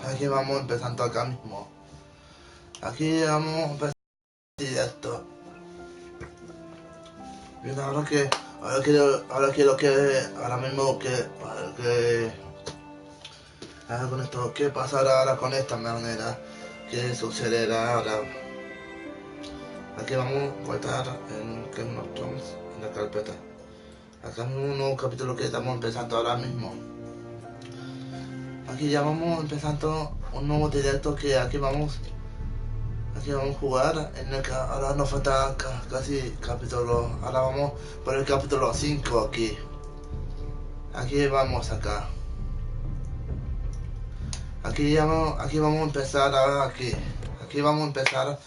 Aquí vamos empezando acá mismo. Aquí vamos a empezar directo. Bien, ahora mismo con esto, ¿qué pasará ahora con esta manera? ¿Qué sucederá ahora? Aquí vamos a guardar en Game of Thrones en la carpeta. Acá es un nuevo capítulo que estamos empezando ahora mismo. Aquí ya vamos empezando un nuevo directo que aquí vamos a jugar en el que ahora nos falta casi capítulo. Ahora vamos por el capítulo 5 aquí. Aquí vamos acá. Aquí vamos a empezar ahora aquí. Aquí vamos a empezar.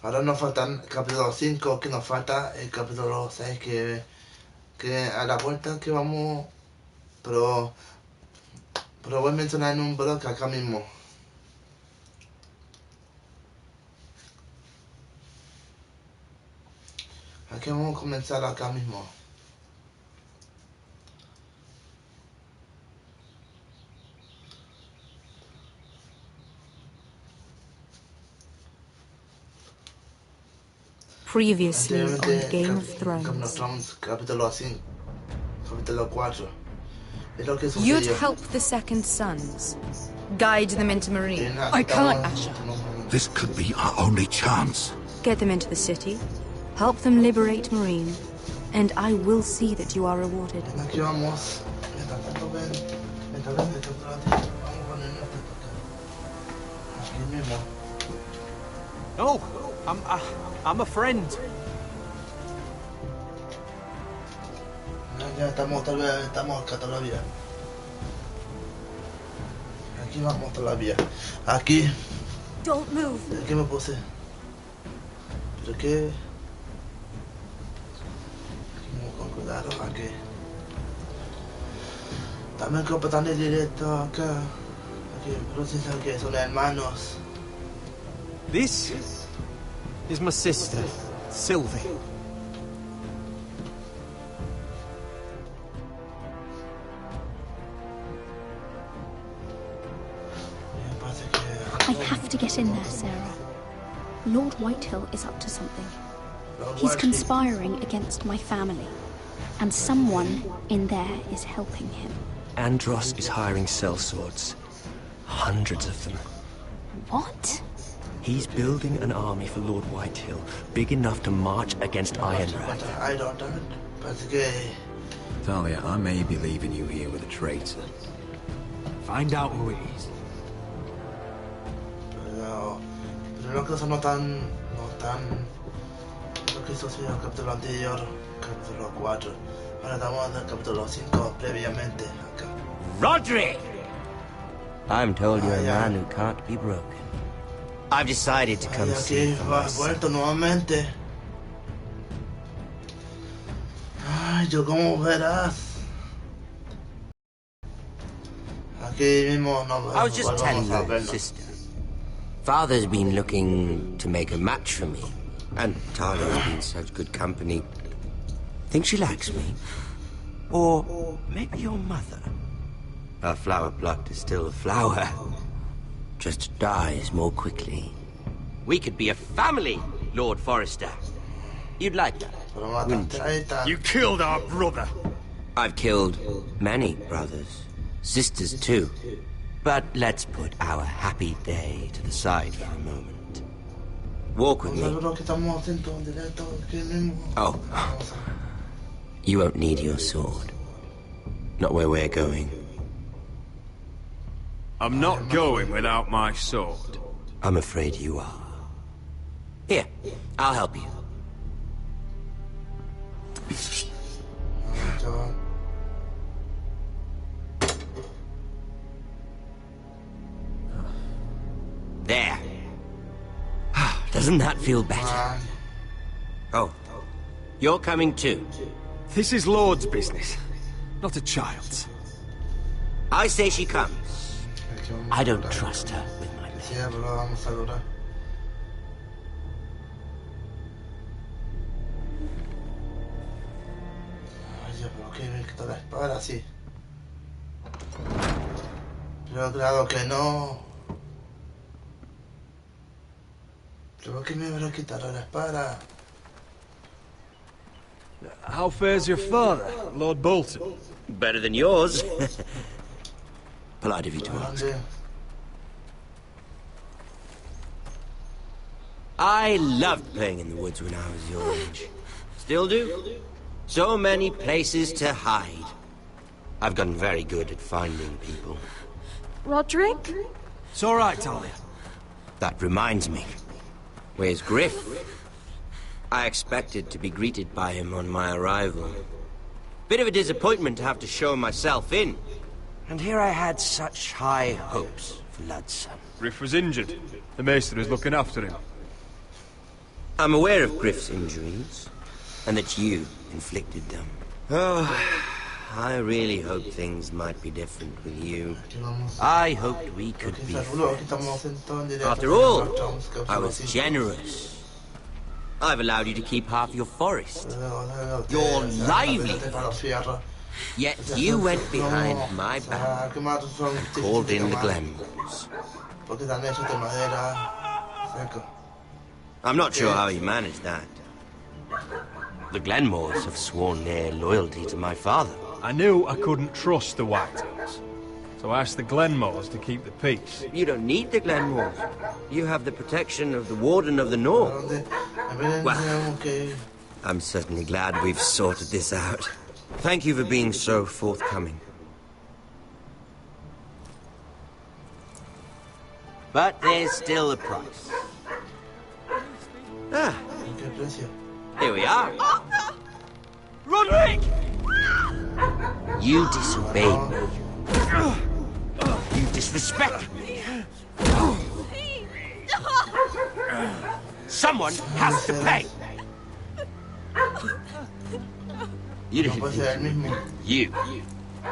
Ahora nos faltan el capítulo 5, que nos falta el capítulo 6 que a la vuelta que vamos. Pero voy a mencionar en un blog acá mismo. Aquí vamos a comenzar acá mismo. Previously on Game of Thrones. Capítulo 5, capítulo 4. Es lo que You'd sucedió. help the second sons. Guide them into Marine. I can't, Asher. This could be our only chance. Get them into the city. Help them liberate Marine. And I will see that you are rewarded. Aquí vamos. Mientras tanto ven el capítulo 10. Vamos con el norte. Aquí mismo. No, I'm a friend. Ya estamos acá todavía. Aquí vamos todavía. Aquí. Don't move. Aquí me puse. ¿Pero qué? Aquí vamos con cuidado. Aquí. También completando el directo acá. Aquí, pero si saben que son hermanos. This is my sister, Sylvie. I have to get in there, Sarah. Lord Whitehill is up to something. He's conspiring against my family, and someone in there is helping him. Andros is hiring sellswords. Hundreds of them. What? He's building an army for Lord Whitehill, big enough to march against Ironrath. I don't know. Parece que... Talia, I may be leaving you here with a traitor. Find out who it is. Pero las cosas no tan... Lo que sucedió en el capítulo anterior, capítulo 4. Ahora estamos en el capítulo 5 previamente acá. Roderick! I'm told you're a man who can't be broken. I've decided to come see for Has vuelto nuevamente. Ay, yo como verás. Aquí mismo no I was just telling your sister. Father's been looking to make a match for me. And Talia's been such good company. Think she likes me? Or maybe your mother? Her flower plot is still a flower. Just dies more quickly. We could be a family, Lord Forrester. You'd like that, wouldn't you? You killed our brother. I've killed many brothers, sisters too. But let's put our happy day to the side for a moment. Walk with me. Oh. You won't need your sword. Not where we're going. I'm not going without my sword. I'm afraid you are. Here, I'll help you. There. Doesn't that feel better? Oh, you're coming too. This is Lord's business, not a child's. I say she comes. I don't trust her with my men. Pero claro que no. ¿Pero qué me habrá quitado la espada? How fares your father, Lord Bolton? Better than yours. Polite of you to ask. ¿Dónde? I loved playing in the woods when I was your age. Still do. So many places to hide. I've gotten very good at finding people. Roderick? It's all right, Talia. That reminds me. Where's Griff? I expected to be greeted by him on my arrival. Bit of a disappointment to have to show myself in. And here I had such high hopes for Ludson. Griff was injured. The maester is looking after him. I'm aware of Griff's injuries, and that you inflicted them. Oh, I really hope things might be different with you. I hoped we could be friends. After all, I was generous. I've allowed you to keep half your forest, your livelihood. Yet you went behind my back and called in the Glenmores. I'm not sure how you managed that. The Glenmores have sworn their loyalty to my father. I knew I couldn't trust the Whitehills, so I asked the Glenmores to keep the peace. You don't need the Glenmores. You have the protection of the Warden of the North. Well, I'm certainly glad we've sorted this out. Thank you for being so forthcoming. But there's still a price. Ah, here we are. Roderick! You disobeyed me. You disrespected me. Someone has to pay. You didn't think you.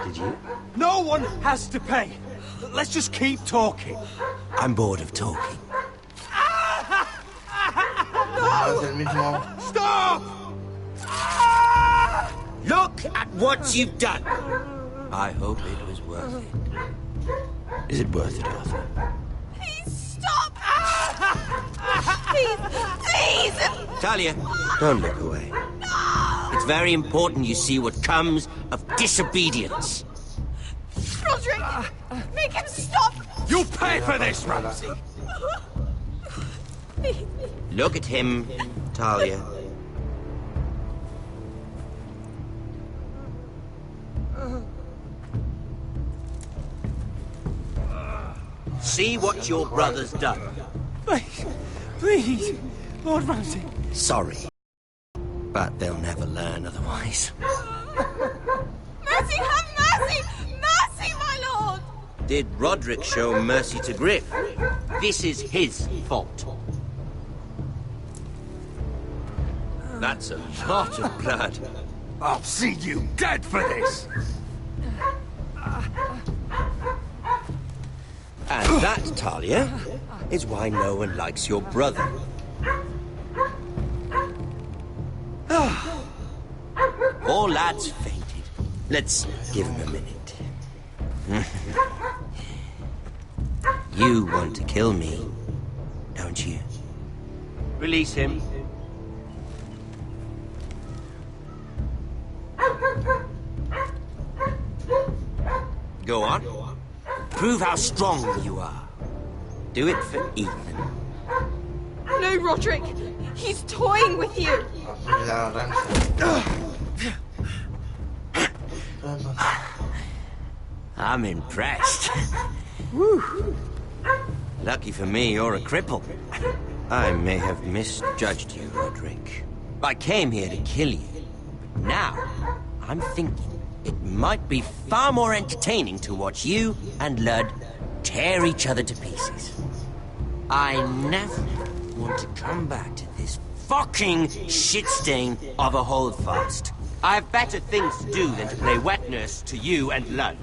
Did you? No one has to pay. Let's just keep talking. I'm bored of talking. Stop! Look at what you've done. I hope it was worth it. Is it worth it, Arthur? Please stop! Please! Talia, don't look away. It's very important you see what comes of disobedience. Roderick! Make him stop! You'll pay for this, Ramsay! Look at him, Talia. See what your brother's done. Please, Lord Ramsay. Sorry, but they'll never learn otherwise. Mercy, have mercy! Mercy, my lord! Did Roderick show mercy to Griff? This is his fault. That's a lot of blood. I'll see you dead for this! And that, Talia, is why no one likes your brother. Poor lad's fainted. Let's give him a minute. You want to kill me, don't you? Release him. Go on. Prove how strong you are. Do it for Ethan. No, Roderick! He's toying with you! I'm impressed. Woo. Lucky for me, you're a cripple. I may have misjudged you, Roderick. I came here to kill you. Now, I'm thinking it might be far more entertaining to watch you and Lud tear each other to pieces. I never want to come back to this fucking shit stain of a holdfast. I have better things to do than to play wet nurse to you and Lud.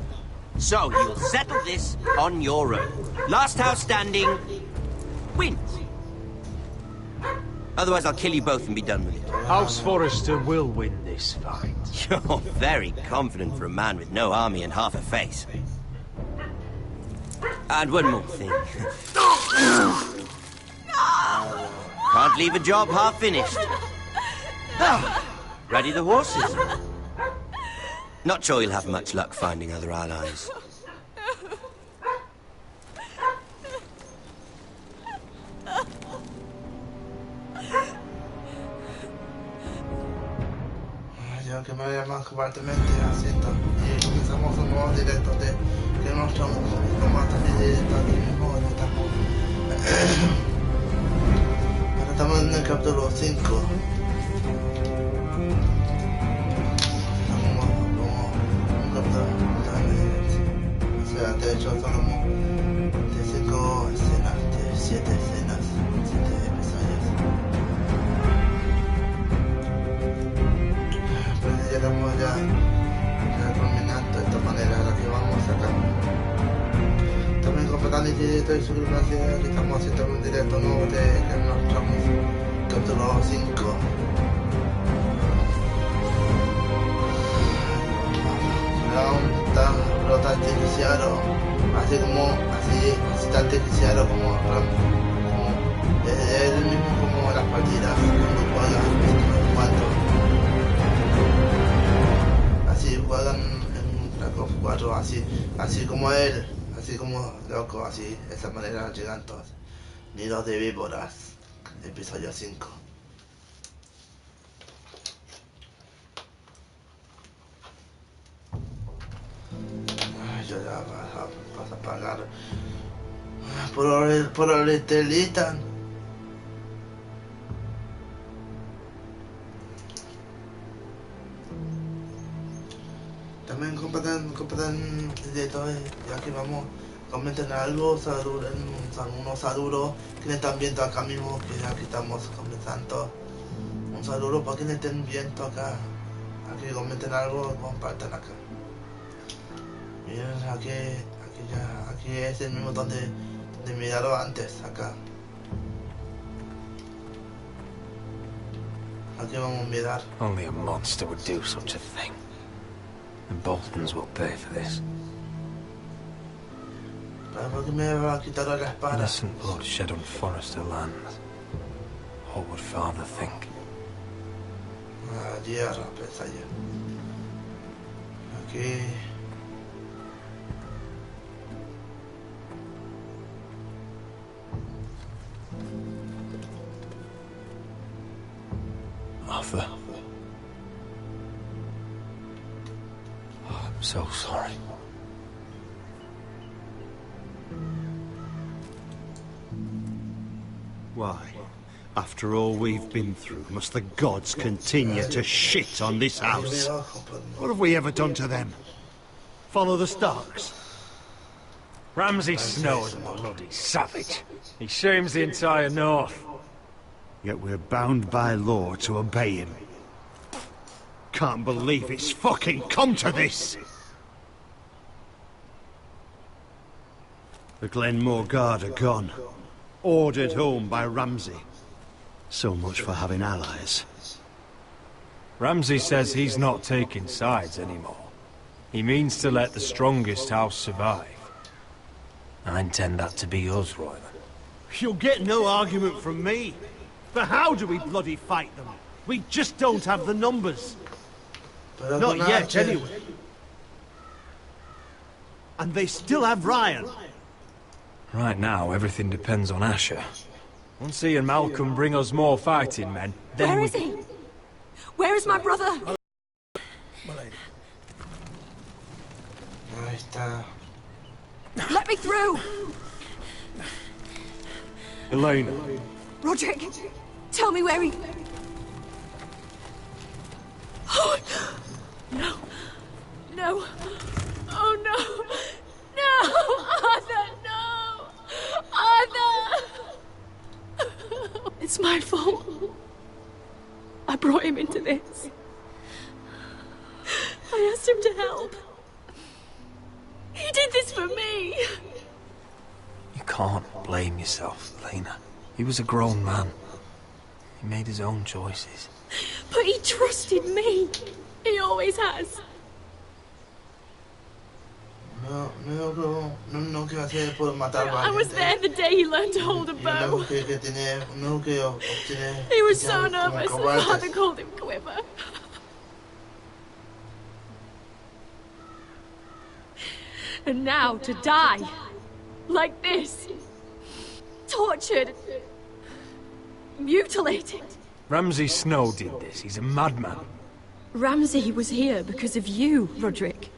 So you'll settle this on your own. Last house standing wins. Otherwise I'll kill you both and be done with it. House Forrester will win this fight. You're very confident for a man with no army and half a face. And one more thing. No! Can't leave a job half finished. Ah, ready the horses. Not sure you'll have much luck finding other allies. Ya que me llaman completamente asiento y comenzamos un nuevo directo de que nos estamos también directo aquí mismo ahora estamos en el capítulo 5. Estamos como un capítulo, o sea, de hecho son como de 5 escenas, de 7 escenas, 7 episodios. Pues llegamos ya culminando de esta manera la que vamos a sacar. También completando el directo y suscríbase, aquí estamos haciendo un directo nuevo de que nos mostramos capítulo 5. Está artificial, así tan artificial como es el mismo como las partidas cuando así juegan en Black Ops 4, así como él, así como loco, así, de esa manera llegan todos. Nidos de víboras, episodio 5. Yo ya vas a pagar por el Elysian. También compartan directo, ya que vamos, comenten algo, unos saludos que están viendo acá mismo, que aquí estamos comenzando. Un saludo para quienes estén viendo acá, aquí comenten algo, compartan acá. Miren, aquí es el mismo donde miraron antes, acá. Aquí vamos a mirar. Only a monster would do such a thing. The Boltons will pay for this. ¿Por qué me va a quitar la espada? Innocent blood shed on Forester lands. What would father think? Tierra, pensa yo. Aquí. Arthur. I'm so sorry. Why, after all we've been through, must the gods continue to shit on this house? What have we ever done to them? Follow the Starks? Ramsay Snow's a bloody savage. He shames the entire North. Yet we're bound by law to obey him. Can't believe it's fucking come to this! The Glenmore Guard are gone. Ordered home by Ramsay. So much for having allies. Ramsay says he's not taking sides anymore. He means to let the strongest house survive. I intend that to be us, Royale. You'll get no argument from me. But how do we bloody fight them? We just don't have the numbers. Not yet, anyway. And they still have Ryan. Right now, everything depends on Asher. Once he and Malcolm bring us more fighting men, then Where is he? Where is my brother? Ahí está. Let me through! Elena. Roderick, tell me where he... Oh, no. No. Oh, no. No! Arthur, no! Arthur! It's my fault. I brought him into this. I asked him to help. He did this for me. You can't blame yourself, Elena. He was a grown man. He made his own choices. But he trusted me. He always has. No quiero hacer por matar I was there the day he learned to hold a bow. He was so nervous, the father called him Quiver. And now to die, like this, tortured, mutilated. Ramsay Snow did this. He's a madman. Ramsay was here because of you, Roderick.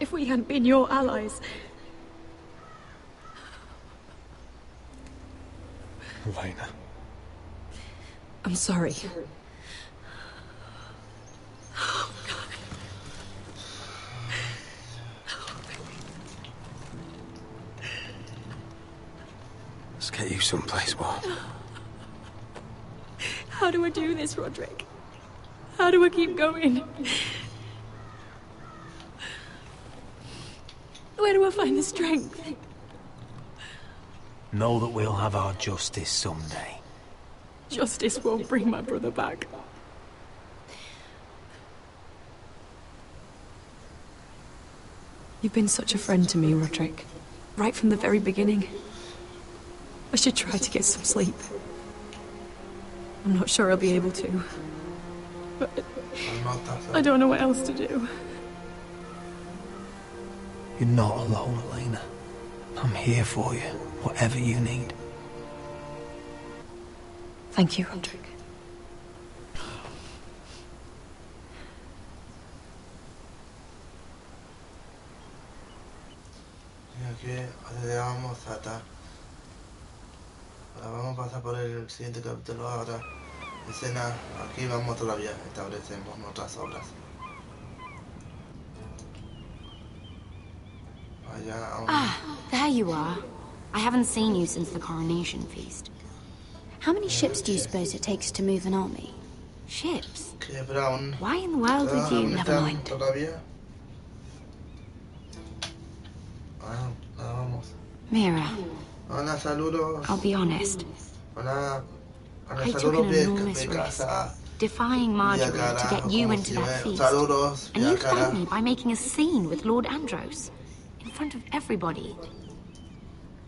If we hadn't been your allies... Elena. I'm sorry. Let's get you someplace warm. How do I do this, Roderick? How do I keep going? Where do I find the strength? Know that we'll have our justice someday. Justice won't bring my brother back. You've been such a friend to me, Roderick. Right from the very beginning. I should try to get some sleep. I'm not sure I'll be able to. But I don't know what else to do. You're not alone, Elena. I'm here for you, whatever you need. Thank you, Roderick. Aquí llegamos hasta... Ahora vamos a pasar por el siguiente capítulo. Ahora, escena, aquí vamos todavía, establecemos otras obras. There you are. I haven't seen you since the coronation feast. How many ships do you suppose it takes to move an army? Ships? Brown. Why in the world would you? Never mind. Todavía. Vamos. Mira, Hola, saludos. I'll be honest. Hola. I took an enormous risk, defying Marjorie to get you into that feast. And you thanked me by making a scene with Lord Andros. In front of everybody.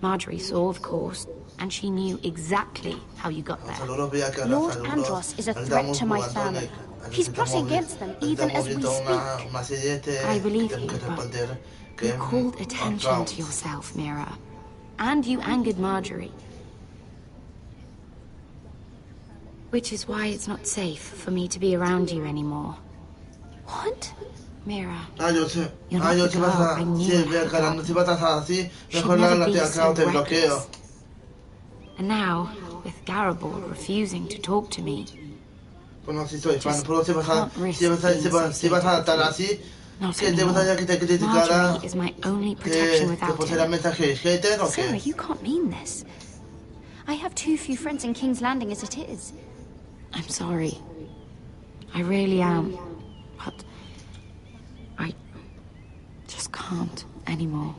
Marjorie saw, of course, and she knew exactly how you got there. Lord Andros is a threat to my family. He's plotting against them even as we speak. I believe you, but you called attention to yourself, Mira. And you angered Marjorie. Which is why it's not safe for me to be around you anymore. What? Mira, Yo sé. you're not Yo the si girl vas I a... knew Si I had forgotten. vas a estar así, She'd mejor never la be te so acabo, te bloqueo. reckless. And now, with Garibald refusing to talk to me, Bueno, si soy fan, Just pero si vas a... can't risk Si vas a being estar así, not que te vas a anymore. que te criticara... Marjorie is my only protection Que without pusiera him. mensajes hater o Sarah, qué. you can't mean this. I have too few friends in King's Landing as it is. I'm sorry. I really am. But I just can't anymore.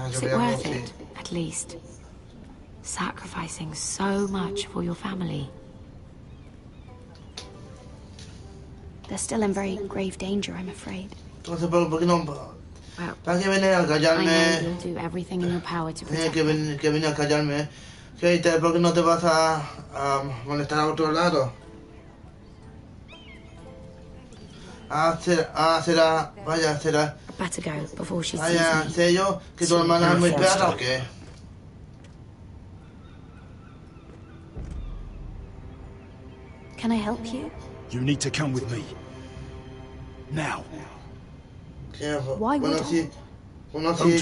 Is it worth it, at least? Sacrificing so much for your family. They're still in very grave danger, I'm afraid. Entonces, ¿por qué no? Well, ¿Para qué venir a I know callarme? you'll do everything in your power to protect Que venir a callarme. Hater, ¿por qué no te vas a molestar a otro lado? Será, vaya, será, Better go before she sees vaya, me. sé yo que tu hermana es muy perra o qué. Can I help you? You need to come with me. Now. Why would I? Bueno, si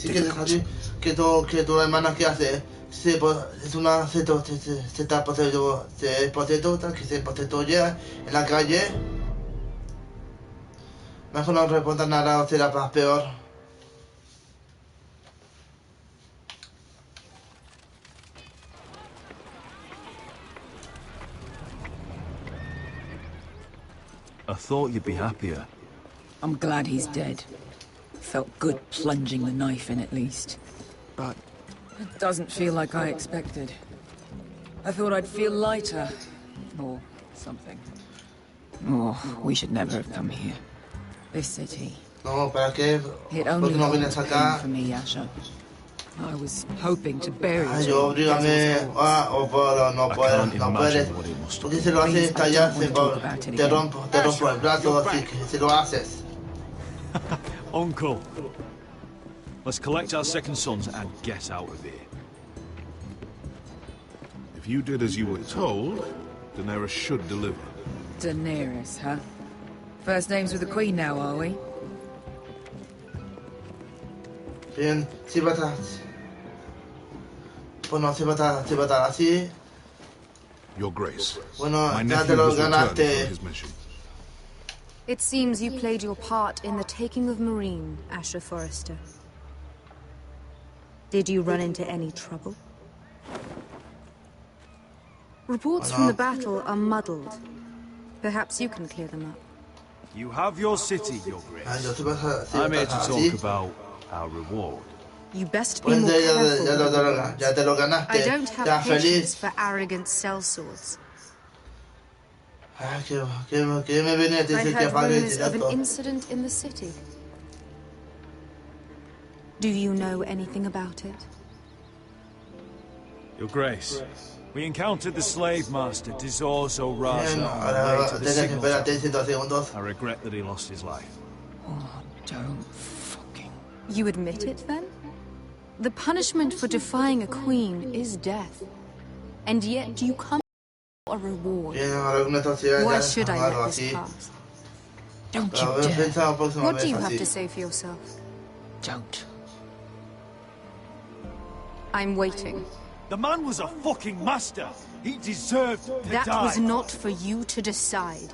quieres así, que tu hermana que hace, es una se está poseyendo, se poseyendo, que se poseyó en la calle. Mejor no responda nada o será más peor. I thought you'd be happier. I'm glad he's dead. Felt good plunging the knife in at least. But it doesn't feel like I expected. I thought I'd feel lighter. Or something. Oh, we should never have come here. This city. No, ¿para qué? It ¿Por only qué no holds vienes pain acá? for me, Asher. I was hoping to bury Ay, it. yo, obrígame. O puedo, no puedes, no puedes. Porque si lo haces estallar, te rompo el brazo, así que si lo haces. Uncle, let's collect our second sons and get out of here. If you did as you were told, Daenerys should deliver. Daenerys, huh? First names with the Queen now, are we? Bien, si va a estar... Bueno, si va a estar así... Your Grace. Bueno, my ya te nephew lo has returned ganaste. from his mission. It seems you played your part in the taking of Marine, Asher Forrester. Did you run into any trouble? Reports from the battle are muddled. Perhaps you can clear them up. You have your city, Your Grace. I'm here to talk about our reward. You best be more careful. Ya te lo ganaste. I don't have Ya patience feliz. for arrogant sellswords. Ay, que me viene a I decir que heard apague el rumors of an directo. incident in the city. Do you know anything about it? Your Grace, we encountered the slave master, Dizorzo Bien, Raza, on the way to ahora the tienes que signal esperarte tower. 100 segundos. I regret that he lost his life. Oh, don't fucking... You admit it, then? The punishment for defying a queen is death. And yet you come for a reward. Bien, ahora con esta ciudad Why ya should I algo let this así. pass? Don't Pero you haber dare. pensado la próxima What vez do you have así. to say for yourself? Don't. I'm waiting. The man was a fucking master. He deserved to That die. was not for you to decide.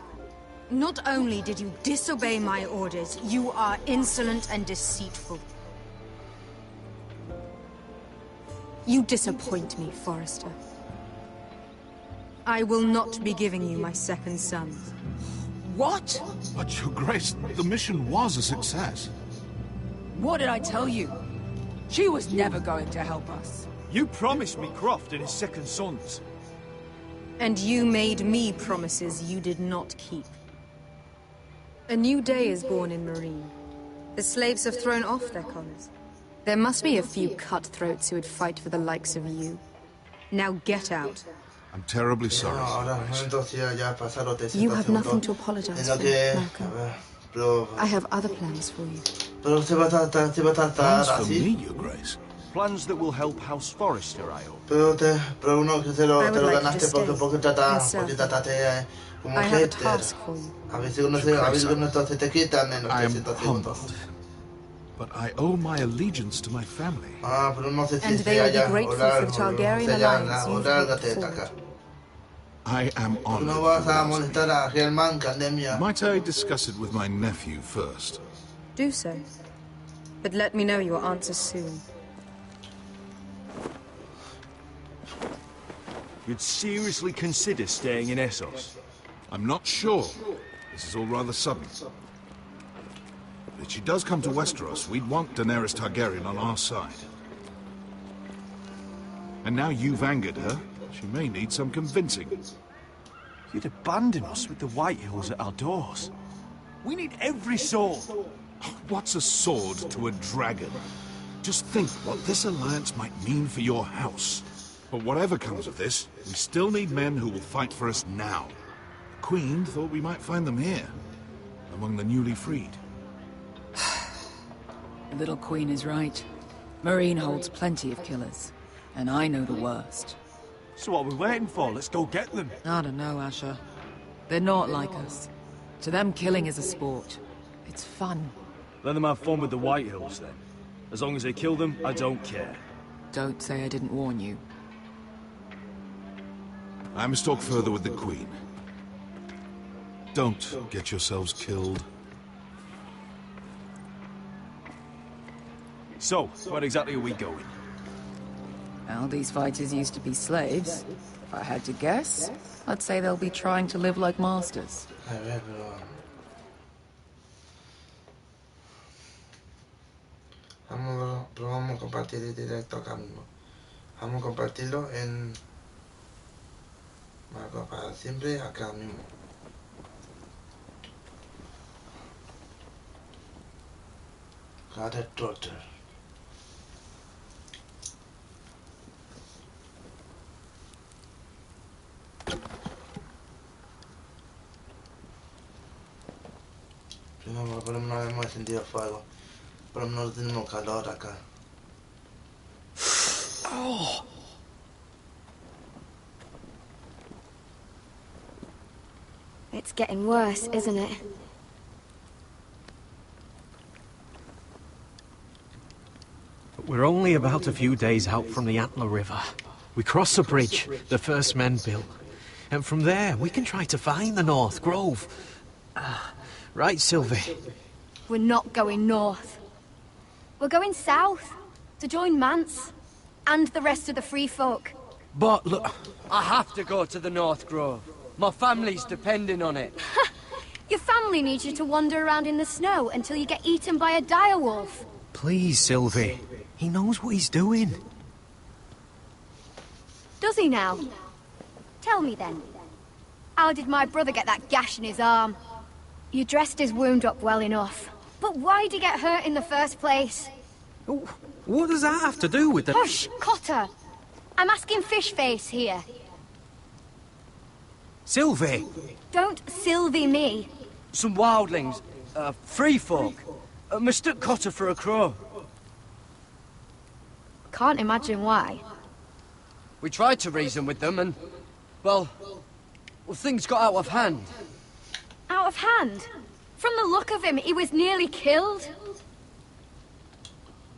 Not only did you disobey my orders, you are insolent and deceitful. You disappoint me, Forrester. I will not be giving you my second son. What? But Your Grace, the mission was a success. What did I tell you? She was never going to help us. You promised me Croft and his second sons. And you made me promises you did not keep. A new day is born in Marine. The slaves have thrown off their collars. There must be a few cutthroats who would fight for the likes of you. Now get out. I'm terribly sorry. Ahora, entonces ya pasaron 300 You have nothing segundos. to apologize En lo for, que... Malcolm. A ver, pero... I have other plans for you. Pero se va a tratar Plans for así. me, Your Grace. Plans that will help House Forrester, I hope. Pero uno que te I lo would like you to ganaste stay porque trataste como I have a hater. task for you. A ver si con esto se te quitan en los I am 300 humbled. segundos. But I owe my allegiance to my family. Pero no sé si And they will be grateful for the Targaryen alliance you've lárgate de forged. acá. I am honored. No for vas a what else molestar a Germán, Candemia. Might I discuss it with my nephew first? Do so. But let me know your answers soon. You'd seriously consider staying in Essos? I'm not sure. This is all rather sudden. But if she does come to Westeros, we'd want Daenerys Targaryen on our side. And now you've angered her, she may need some convincing. You'd abandon us with the Whitehills at our doors. We need every sword. What's a sword to a dragon? Just think what this alliance might mean for your house. But whatever comes of this, we still need men who will fight for us now. The Queen thought we might find them here, among the newly freed. The little Queen is right. Marine holds plenty of killers, and I know the worst. So what are we waiting for? Let's go get them. I don't know, Asher. They're not like us. To them, killing is a sport. It's fun. Let them have fun with the Whitehills, then. As long as they kill them, I don't care. Don't say I didn't warn you. I must talk further with the Queen. Don't get yourselves killed. So, where exactly are we going? Well, these fighters used to be slaves. If I had to guess, I'd say they'll be trying to live like masters. A ver, pero... vamos a compartir el directo acá mismo. Vamos a compartirlo en... Marco para siempre acá mismo. Directos. No, por lo menos hemos encendido fuego. Por lo menos tenemos calor acá. Oh. It's getting worse, isn't it? We're only about a few days out from the Antler River. We cross the bridge the first men built. And from there, we can try to find the North Grove. Right, Sylvie? We're not going north. We're going south, to join Mance, and the rest of the free folk. But look... I have to go to the North Grove. My family's depending on it. Your family needs you to wander around in the snow until you get eaten by a direwolf. Please, Sylvie. He knows what he's doing. Does he now? Tell me then. How did my brother get that gash in his arm? You dressed his wound up well enough. But why'd he get hurt in the first place? What does that have to do with the... Hush, Cotter! I'm asking Fishface here. Sylvie! Don't Sylvie me. Some wildlings, free folk, mistook Cotter for a crow. Can't imagine why. We tried to reason with them and, well, things got out of hand. Out of hand? From the look of him, he was nearly killed.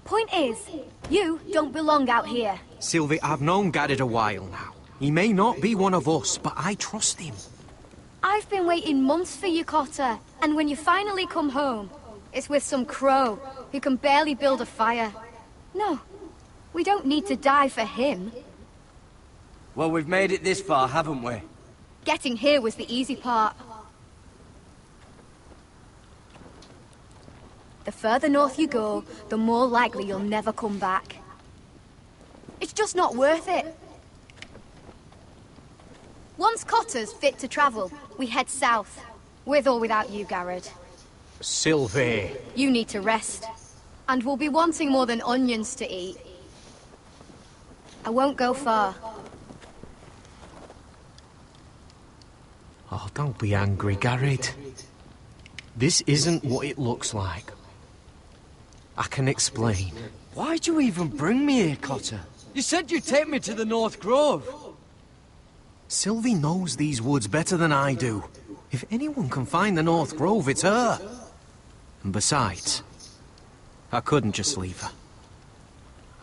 Point is, you don't belong out here. Sylvie, I've known Garrett a while now. He may not be one of us, but I trust him. I've been waiting months for you, Cotter, and when you finally come home, it's with some crow who can barely build a fire. No, we don't need to die for him. Well, we've made it this far, haven't we? Getting here was the easy part. The further north you go, the more likely you'll never come back. It's just not worth it. Once Cotter's fit to travel, we head south. With or without you, Garrett. Sylvie. You need to rest. And we'll be wanting more than onions to eat. I won't go far. Oh, don't be angry, Garrett. This isn't what it looks like. I can explain. Why'd you even bring me here, Cotter? You said you'd take me to the North Grove. Sylvie knows these woods better than I do. If anyone can find the North Grove, it's her. And besides, I couldn't just leave her.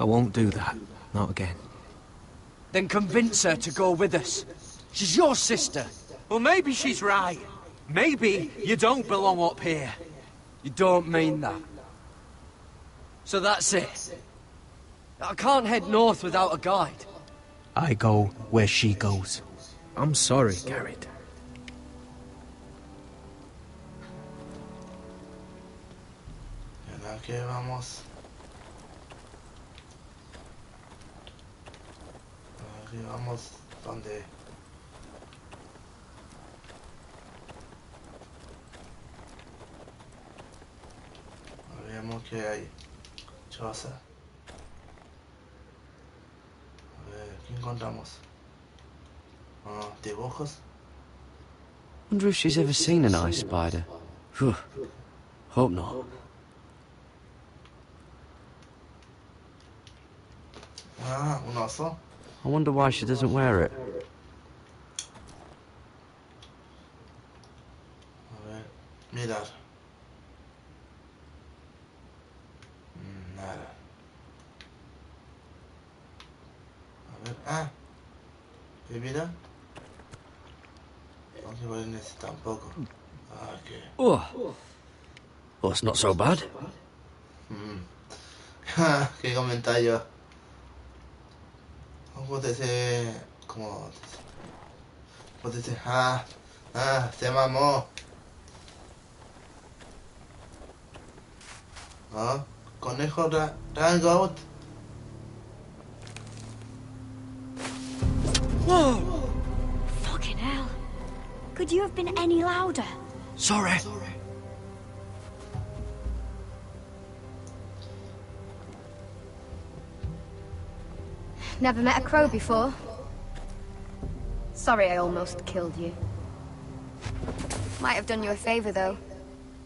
I won't do that. Not again. Then convince her to go with us. She's your sister. Well, maybe she's right. Maybe you don't belong up here. You don't mean that. So that's it. I can't head north without a guide. I go where she goes. I'm sorry, Garrett. ¿Y qué vamos? Aquí vamos, ¿dónde? Veamos qué hay. Choza. A ver, ¿qué encontramos? Dibujos. Wonder if she's ever seen an ice spider. Phew. Hope not. Un oso. I wonder why she doesn't wear it. A ver, mirar. Nada. A ver, ¿y mira? No se puede necesitar tampoco. ¿Qué? Oh. Well, it's not so bad. Qué comentario. ¿Cómo te dice? ¿Cómo te dice? Se mamó. Conejo Rangout. Whoa! Fucking hell. Could you have been any louder? Sorry. Never met a crow before? Sorry I almost killed you. Might have done you a favor, though.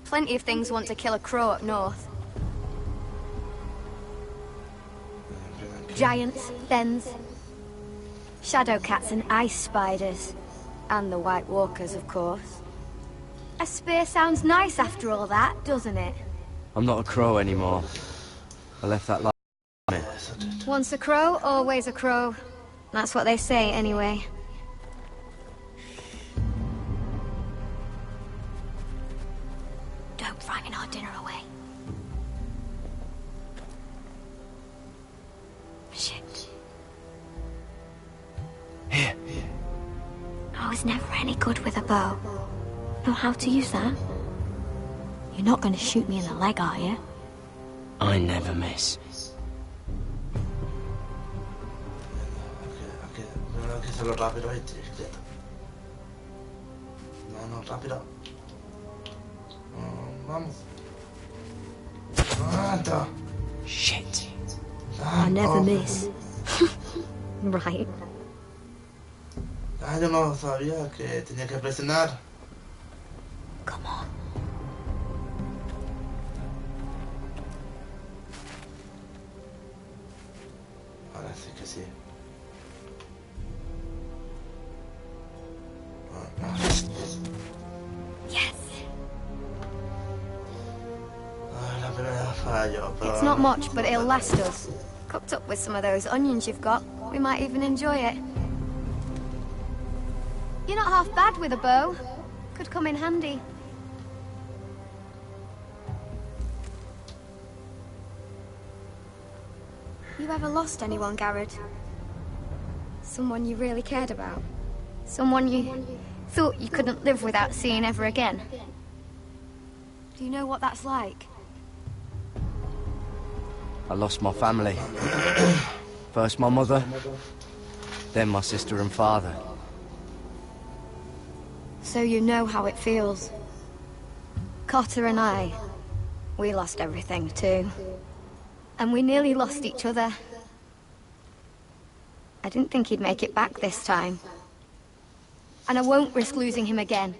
Plenty of things want to kill a crow up north. Giants, thens, shadow cats and ice spiders. And the White Walkers, of course. A spear sounds nice after all that, doesn't it? I'm not a crow anymore. I left that life on me. Once a crow, always a crow. That's what they say, anyway. Don't frighten our dinner away. Shit. Here. I was never any good with a bow. Know how to use that? You're not going to shoot me in the leg, are you? I never miss. Primero que hacerlo rápido y quieto. No, rápido. Vamos. Anda. Shit. I never miss. Right. Yo no sabía que tenía que presionar. Come on. Ahora sí que sí. Yes. La primera fallo, pero... It's not much, but it'll last us. Cooked up with some of those onions you've got, we might even enjoy it. You're not half bad with a bow. Could come in handy. You ever lost anyone, Garrett? Someone you really cared about? Someone you thought you couldn't live without seeing ever again? Do you know what that's like? I lost my family. First my mother, then my sister and father. So you know how it feels. Cotter and I, we lost everything too. And we nearly lost each other. I didn't think he'd make it back this time. And I won't risk losing him again.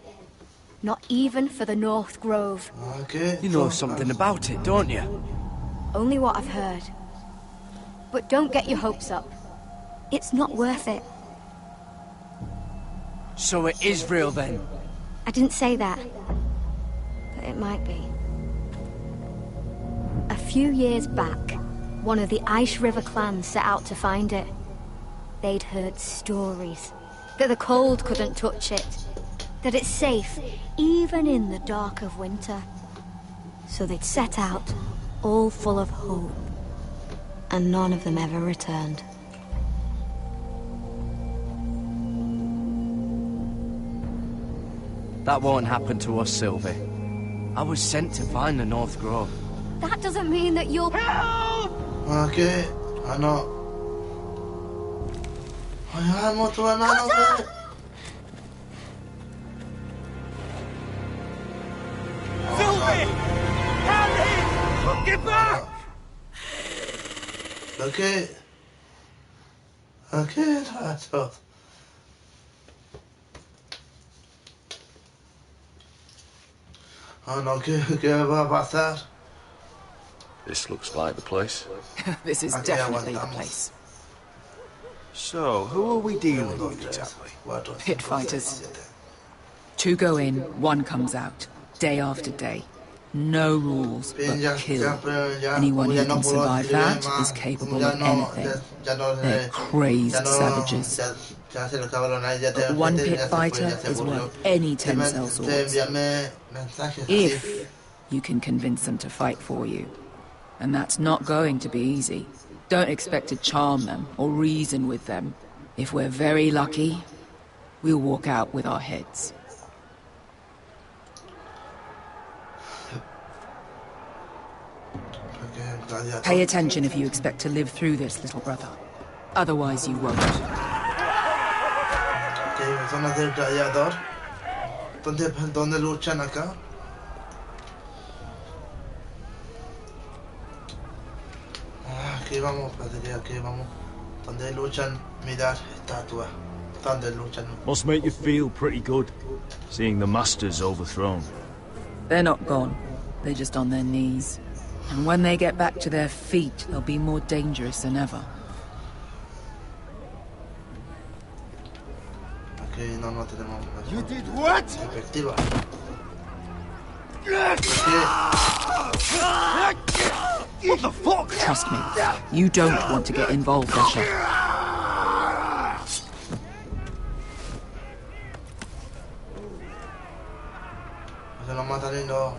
Not even for the North Grove. Okay. You know something about it, don't you? Only what I've heard. But don't get your hopes up. It's not worth it. So it is real then? I didn't say that. But it might be. A few years back, one of the Ice River clans set out to find it. They'd heard stories. That the cold couldn't touch it. That it's safe, even in the dark of winter. So they'd set out, all full of hope. And none of them ever returned. That won't happen to us, Sylvie. I was sent to find the North Grove. That doesn't mean that you'll... Help! Okay, I know. I amo tu hermano. Sylvie! Harry! Get back! Okay. Okay, that's all. Oh no, ¿qué va a pasar? This looks like the place. This is definitely the place. So, who are we dealing with exactly? Pit fighters. 2 go in, 1 comes out. Day after day. No rules, but kill. Anyone who can survive that is capable of anything. They're crazed savages. But 1 pit fighter is worth any 10 cell swords. If you can convince them to fight for you. And that's not going to be easy. Don't expect to charm them or reason with them. If we're very lucky, we'll walk out with our heads. Pay attention if you expect to live through this, little brother. Otherwise, you won't. Zona del gladiador. ¿Dónde luchan acá? Aquí vamos, padre, aquí vamos. donde luchan, mirar estatua. Donde luchan. Must make you feel pretty good, seeing the masters overthrown. They're not gone. They're just on their knees. And when they get back to their feet, they'll be more dangerous than ever. Okay, no tenemos. You did what? Efectiva. What the fuck? Trust me, you don't want to get involved, Asher. Se lo matan y lo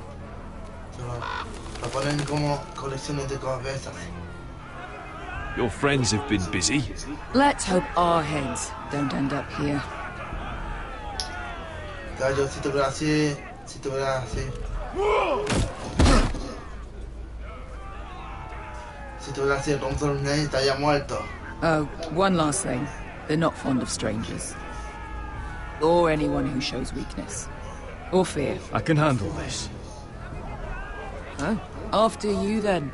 ponen como colecciones de cabezas. Your friends have been busy. Let's hope our heads don't end up here. Gallo, si tuviera así. Si tuviera así con Fortnite, estaría muerto. Oh, one last thing. They're not fond of strangers. Or anyone who shows weakness. Or fear. I can handle this. Oh, after you then.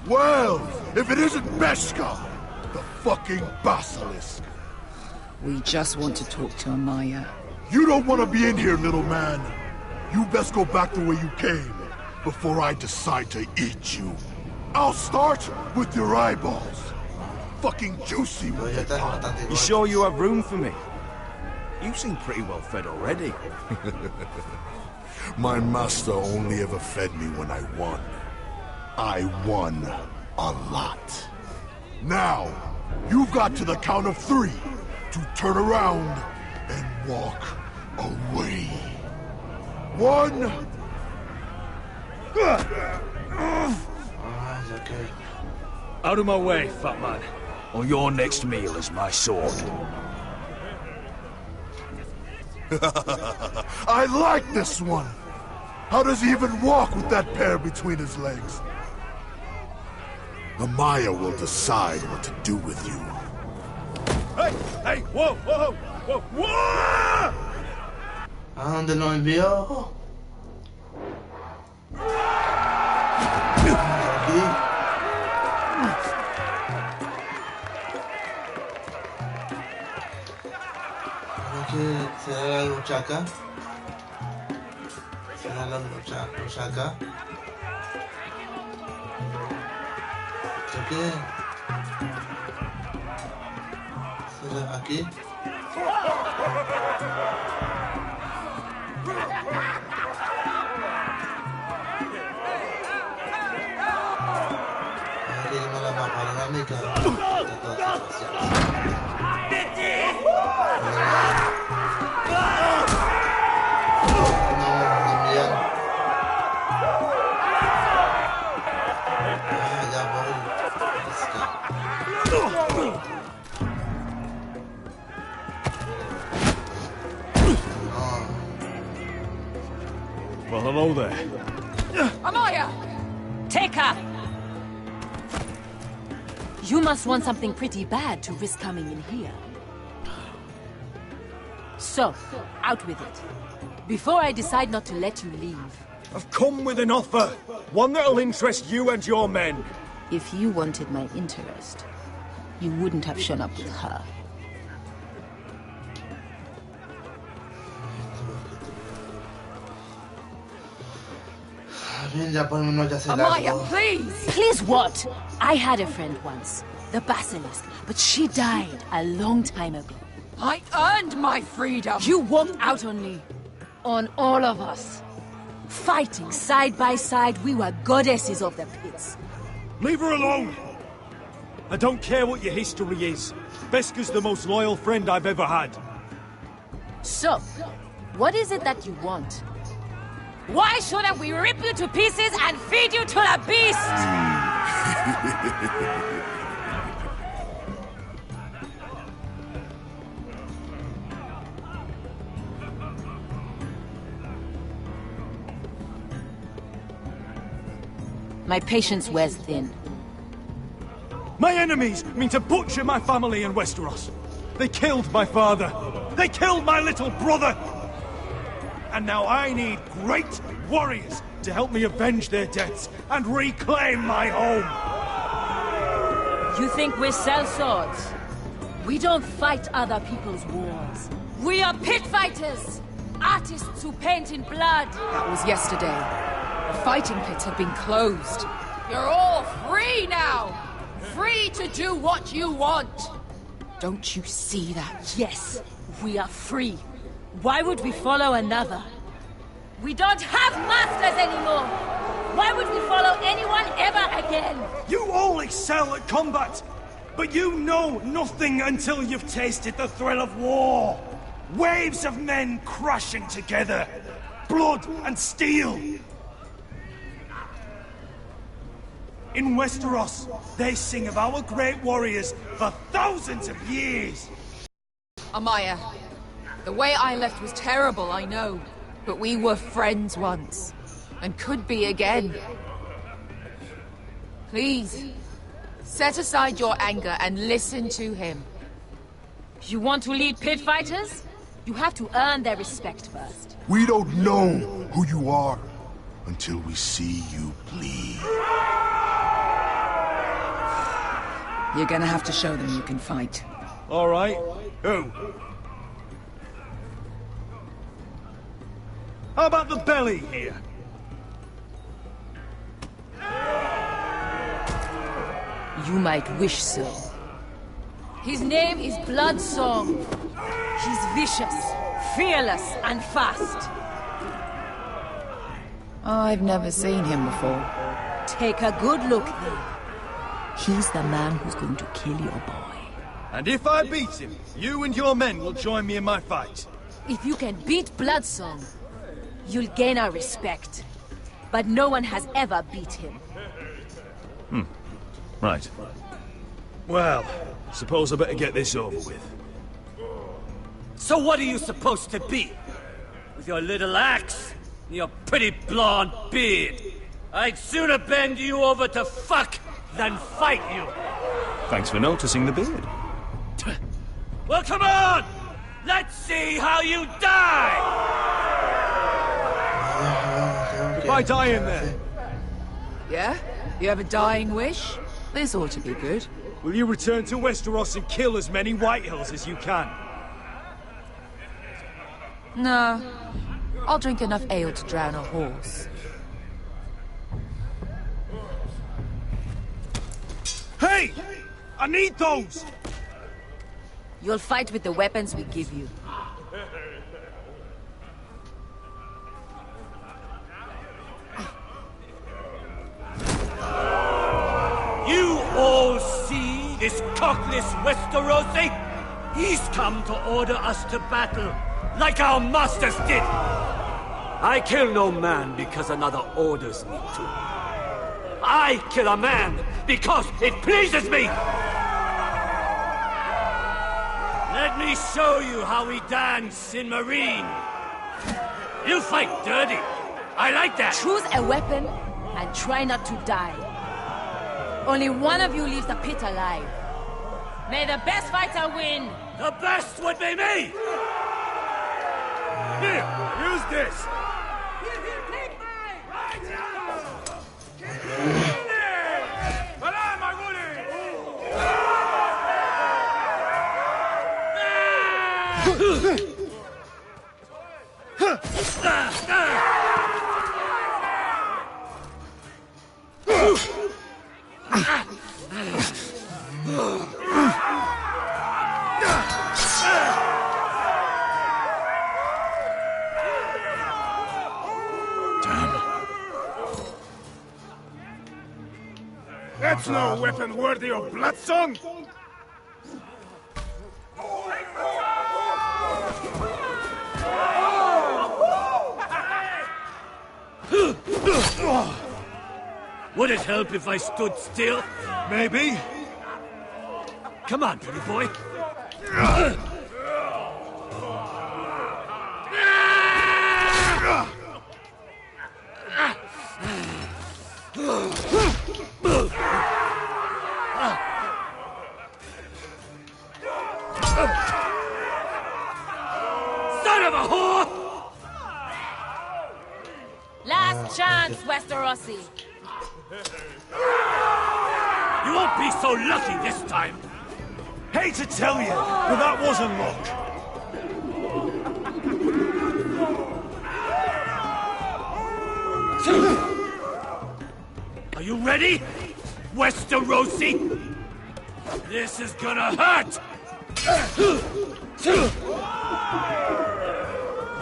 Well, if it isn't Beshka, the fucking basilisk. We just want to talk to Maya. You don't want to be in here, little man. You best go back the way you came before I decide to eat you. I'll start with your eyeballs. Fucking juicy with it. You sure you have room for me? You seem pretty well fed already. My master only ever fed me when I won. I won a lot. Now, you've got to the count of 3 to turn around and walk away. 1. Out of my way, fat man. Or your next meal is my sword. I like this one. How does he even walk with that pair between his legs? The Maya will decide what to do with you. Hey, whoa! ¿A dónde lo envió? Aquí. Creo que será la lucha acá. Será la lucha acá. Creo que será aquí. Aquí no la más panorámica de todas las situaciones. Well, hello there. Amaya! Take her! You must want something pretty bad to risk coming in here. So, out with it. Before I decide not to let you leave. I've come with an offer. One that'll interest you and your men. If you wanted my interest, you wouldn't have shown up with her. Amaya, please! Please what? I had a friend once, the Basilisk, but she died a long time ago. I earned my freedom! You walked out on me. On all of us. Fighting side by side, we were goddesses of the pits. Leave her alone! I don't care what your history is. Beskha's the most loyal friend I've ever had. So, what is it that you want? Why shouldn't we rip you to pieces and feed you to the beast? My patience wears thin. My enemies mean to butcher my family in Westeros. They killed my father. They killed my little brother. And now I need great warriors to help me avenge their deaths and reclaim my home. You think we sell swords? We don't fight other people's wars. We are pit fighters! Artists who paint in blood! That was yesterday. The fighting pits have been closed. You're all free now! Free to do what you want! Don't you see that? Yes, we are free. Why would we follow another? We don't have masters anymore! Why would we follow anyone ever again? You all excel at combat, but you know nothing until you've tasted the thrill of war. Waves of men crashing together. Blood and steel. In Westeros, they sing of our great warriors for thousands of years. Amaya, the way I left was terrible, I know. But we were friends once. And could be again. Please, set aside your anger and listen to him. You want to lead pit fighters? You have to earn their respect first. We don't know who you are until we see you bleed. You're gonna have to show them you can fight. All right. Who? How about the belly here? You might wish so. His name is Bloodsong. He's vicious, fearless, and fast. I've never seen him before. Take a good look then. He's the man who's going to kill your boy. And if I beat him, you and your men will join me in my fight. If you can beat Bloodsong, you'll gain our respect. But no one has ever beat him. Right. Well, suppose I better get this over with. So what are you supposed to be? With your little axe and your pretty blonde beard? I'd sooner bend you over to fuck than fight you. Thanks for noticing the beard. Well, come on! Let's see how you die! If I die in there... Yeah? You have a dying wish? This ought to be good. will you return to Westeros and kill as many Whitehills as you can? No. I'll drink enough ale to drown a horse. Hey! I need those! You'll fight with the weapons we give you. You all see this cockless Westerosi? He's come to order us to battle, like our masters did. I kill no man because another orders me to. I kill a man because it pleases me! Let me show you how we dance in Marine. You fight dirty. I like that. Choose a weapon and try not to die. Only one of you leaves the pit alive. May the best fighter win. The best would be me! Here, use this. That's no weapon worthy of Bloodsong! Would it help if I stood still? Maybe. Come on, pretty boy. Last chance. Rossi. You won't be so lucky this time. Hate to tell you, but that wasn't luck. Are you ready, Westerosi? This is gonna hurt!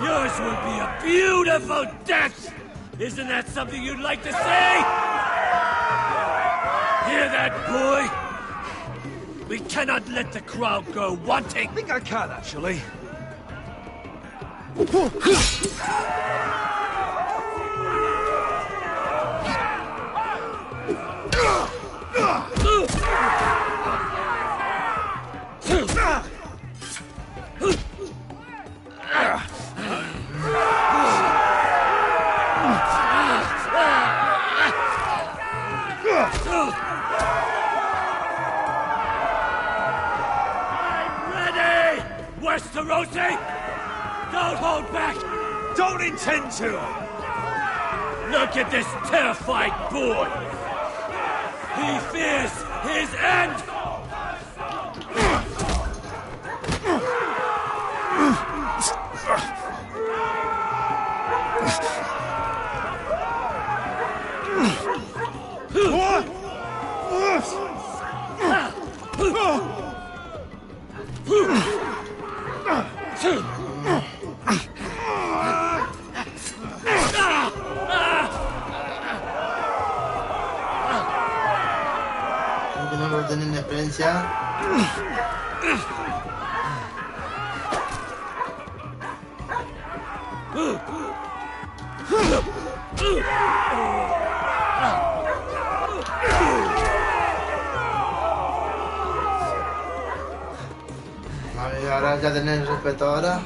Yours will be a beautiful death! Isn't that something you'd like to say? Hear that, boy? We cannot let the crowd go wanting. I think I can, actually. Westerosi! Don't hold back! Don't intend to! Look at this terrified boy! He fears his end! No tienen experiencia. A ver, ahora ya tenéis respeto ahora.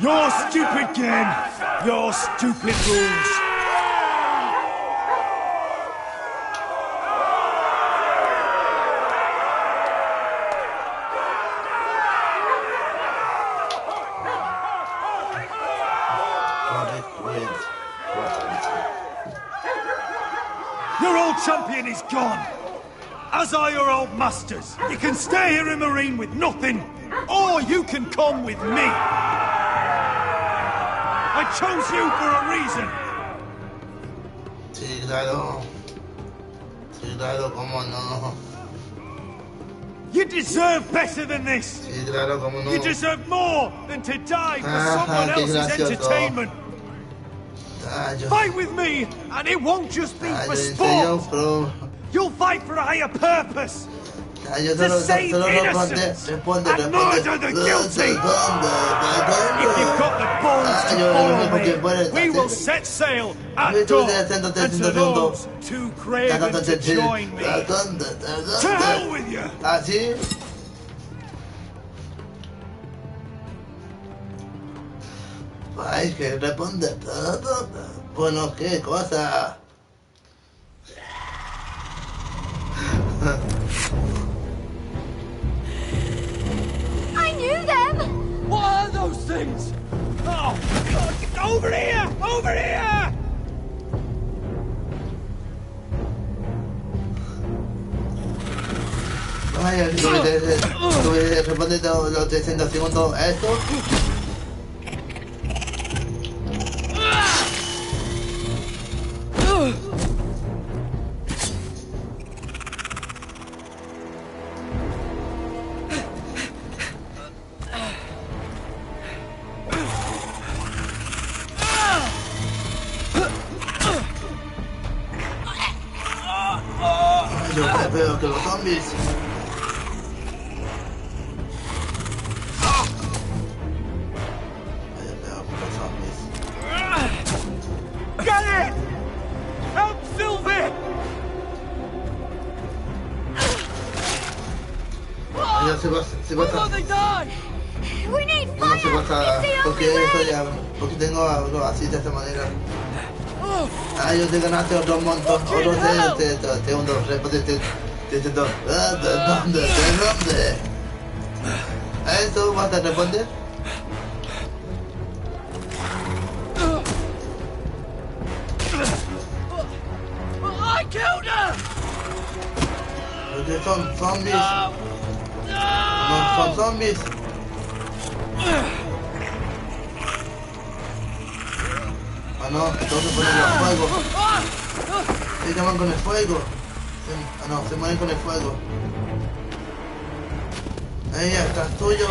Your stupid game! Your stupid rules! Your old champion is gone! As are your old masters. You can stay here in Marine with nothing, or you can come with me! I chose you for a reason! Sí, claro. Sí, claro, cómo no. You deserve better than this! Sí, claro, cómo no. You deserve more than to die for someone else's entertainment! Fight with me, and it won't just be for sport! You'll fight for a higher purpose! To save innocence and murder the guilty! If you've got the balls to follow me, we will set sail at dawn, and to those too craven to join me, to hell with you! ¿Así? Ay, que responde todo. Bueno, qué cosa. I knew them! What are those things? Oh, God, get over here! Over here! Ay, responde los 300 segundos a esto. Yo qué peor que los zombies. Get it! Help Sylvie! What have they done? We need fire! no se pasa, porque eso ya, porque tengo algo así de esta manera. Ah, yo te ganaste otro montón, otro te hundo, te ¿dónde? ¿A eso vas a responder? I killed her! Porque son zombies. No, son zombies. Ah, no, entonces ponen el fuego. Se llaman con el fuego. Ah, no, se mueren con el fuego. Ahí ya está, tuyo.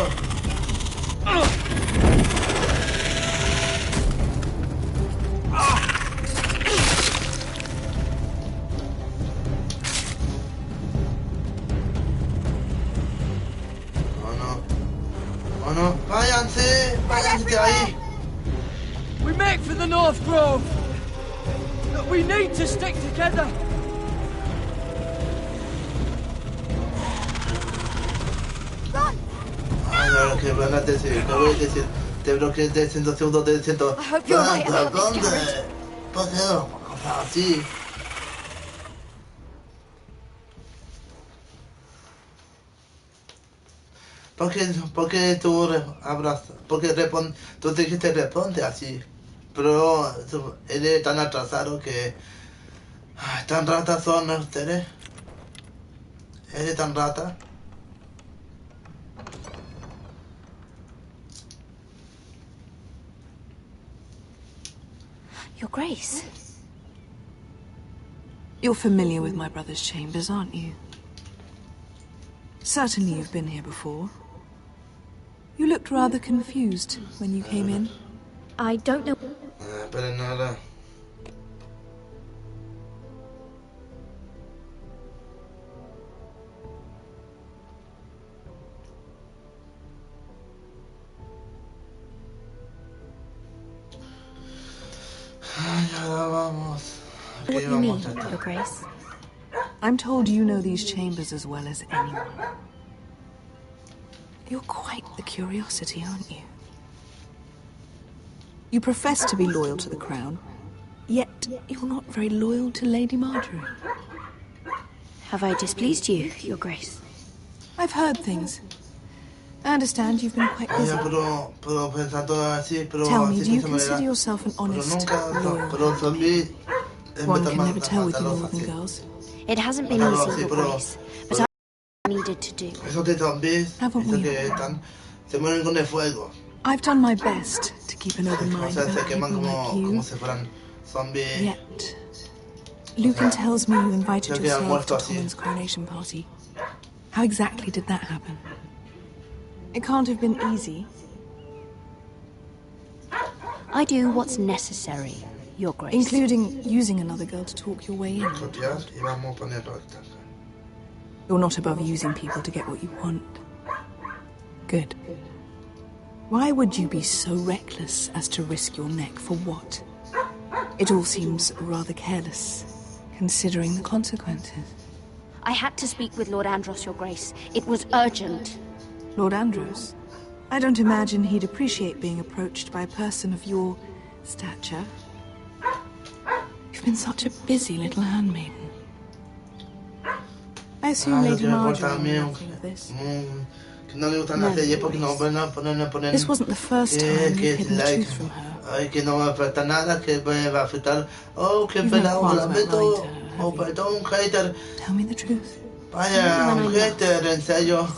Oh no, váyanse de ahí. We make for the North Grove. We need to stick together. Ay, ahora que van a decir, te voy a decir, te bloqueé de 100 segundos de 100. ¿Dónde? ¿Por qué no? Así. ¿Por qué tú abrazas? Porque tú dijiste responde así. Pero eres tan atrasado que... ¿Tan ratas son ustedes? ¿Eres tan rata? Your Grace. You're familiar with my brother's chambers, aren't you? Certainly you've been here before. You looked rather confused when you came in. I don't know... Pero nada. Ahora vamos. What you mean, Your Grace? I'm told you know these chambers as well as anyone. You're quite the curiosity, aren't you? You profess to be loyal to the crown, yet you're not very loyal to Lady Marjorie. Have I displeased you, Your Grace? I've heard things. I understand you've been quite busy. Tell me, do you consider yourself an honest, loyal man? One can never tell with you northern girls. It hasn't been easy, Your Grace, but I needed to do. Haven't we? I've done my best to keep an open mind about people like you. Yet, Lucan tells me you invited yourself to Tommen's coronation party. How exactly did that happen? It can't have been easy. I do what's necessary, Your Grace. Including using another girl to talk your way in. You're not above using people to get what you want. Good. Why would you be so reckless as to risk your neck for what? It all seems rather careless, considering the consequences. I had to speak with Lord Andros, Your Grace. It was urgent. Lord Andros? I don't imagine he'd appreciate being approached by a person of your stature. You've been such a busy little handmaiden. I assume Lady Marjorie knew nothing of this. No. This wasn't the first time you've hidden the truth from her. Que no me afecta nada, que me va a afectar. Oh, qué pena, lamento. Oh, perdón, hater. Tell me the truth. Vaya, un hater, en serio.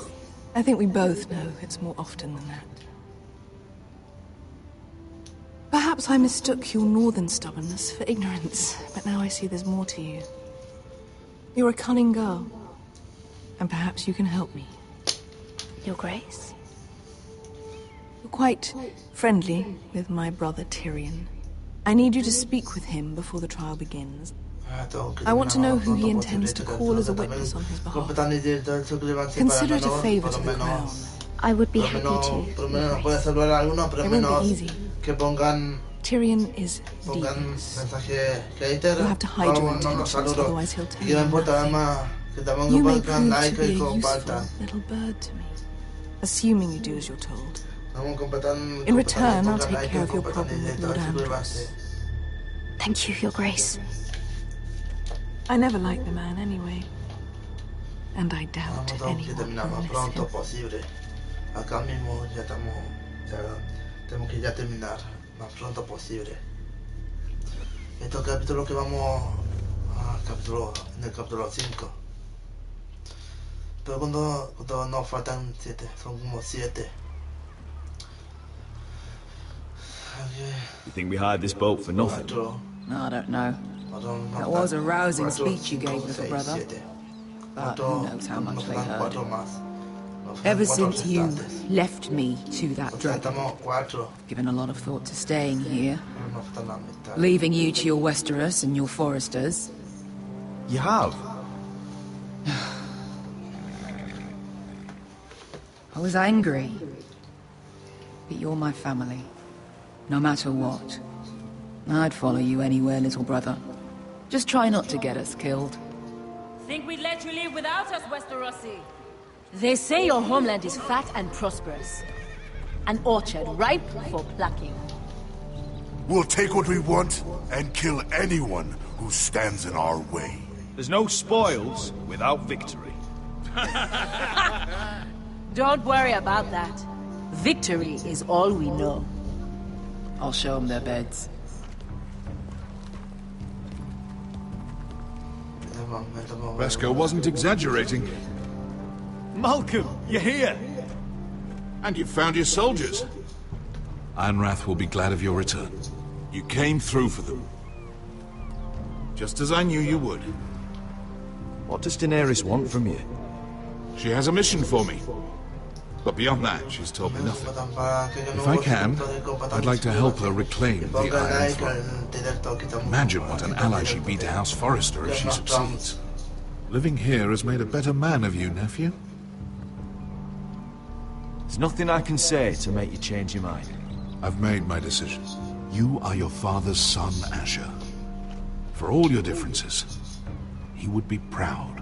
I think we both know it's more often than that. Perhaps I mistook your northern stubbornness for ignorance, but now I see there's more to you. You're a cunning girl, and perhaps you can help me. Your Grace? You're quite friendly with my brother Tyrion. I need you to speak with him before the trial begins. I want to know who he intends to call as a witness on his behalf. Consider it a favor to the crown. I would be happy to. It won't be easy. Tyrion is devious. You'll have to hide your intentions, otherwise he'll tell you nothing. You may prove to be a useful little bird to me, assuming you do as you're told. In return, I'll take care of your problem with Lord Andros. Thank you, Your Grace. I never liked the man anyway. And I doubt anyone will miss him. Acá mismo ya estamos, tenemos que ya terminar más pronto posible. Estos capítulos que vamos en el capítulo 5. Pero cuando nos faltan 7, son como 7. You think we hired this boat for nothing? I don't know. That was a rousing speech you gave, little brother. But who knows how much they heard. Ever since you left me to that dragon, given a lot of thought to staying here, leaving you to your Westeros and your foresters. You have? I was angry. But you're my family. No matter what. I'd follow you anywhere, little brother. Just try not to get us killed. Think we'd let you live without us, Westerosi? They say your homeland is fat and prosperous. An orchard ripe for plucking. We'll take what we want and kill anyone who stands in our way. There's no spoils without victory. Don't worry about that. Victory is all we know. I'll show them their beds. Vesco wasn't exaggerating. Malcolm, you're here! And you've found your soldiers. Ironrath will be glad of your return. You came through for them. Just as I knew you would. What does Daenerys want from you? She has a mission for me. But beyond that, she's told me nothing. If I can, I'd like to help her reclaim the Iron Throne. Imagine what an ally she'd be to House Forrester if she succeeds. Living here has made a better man of you, nephew. There's nothing I can say to make you change your mind. I've made my decision. You are your father's son, Asher. For all your differences, he would be proud.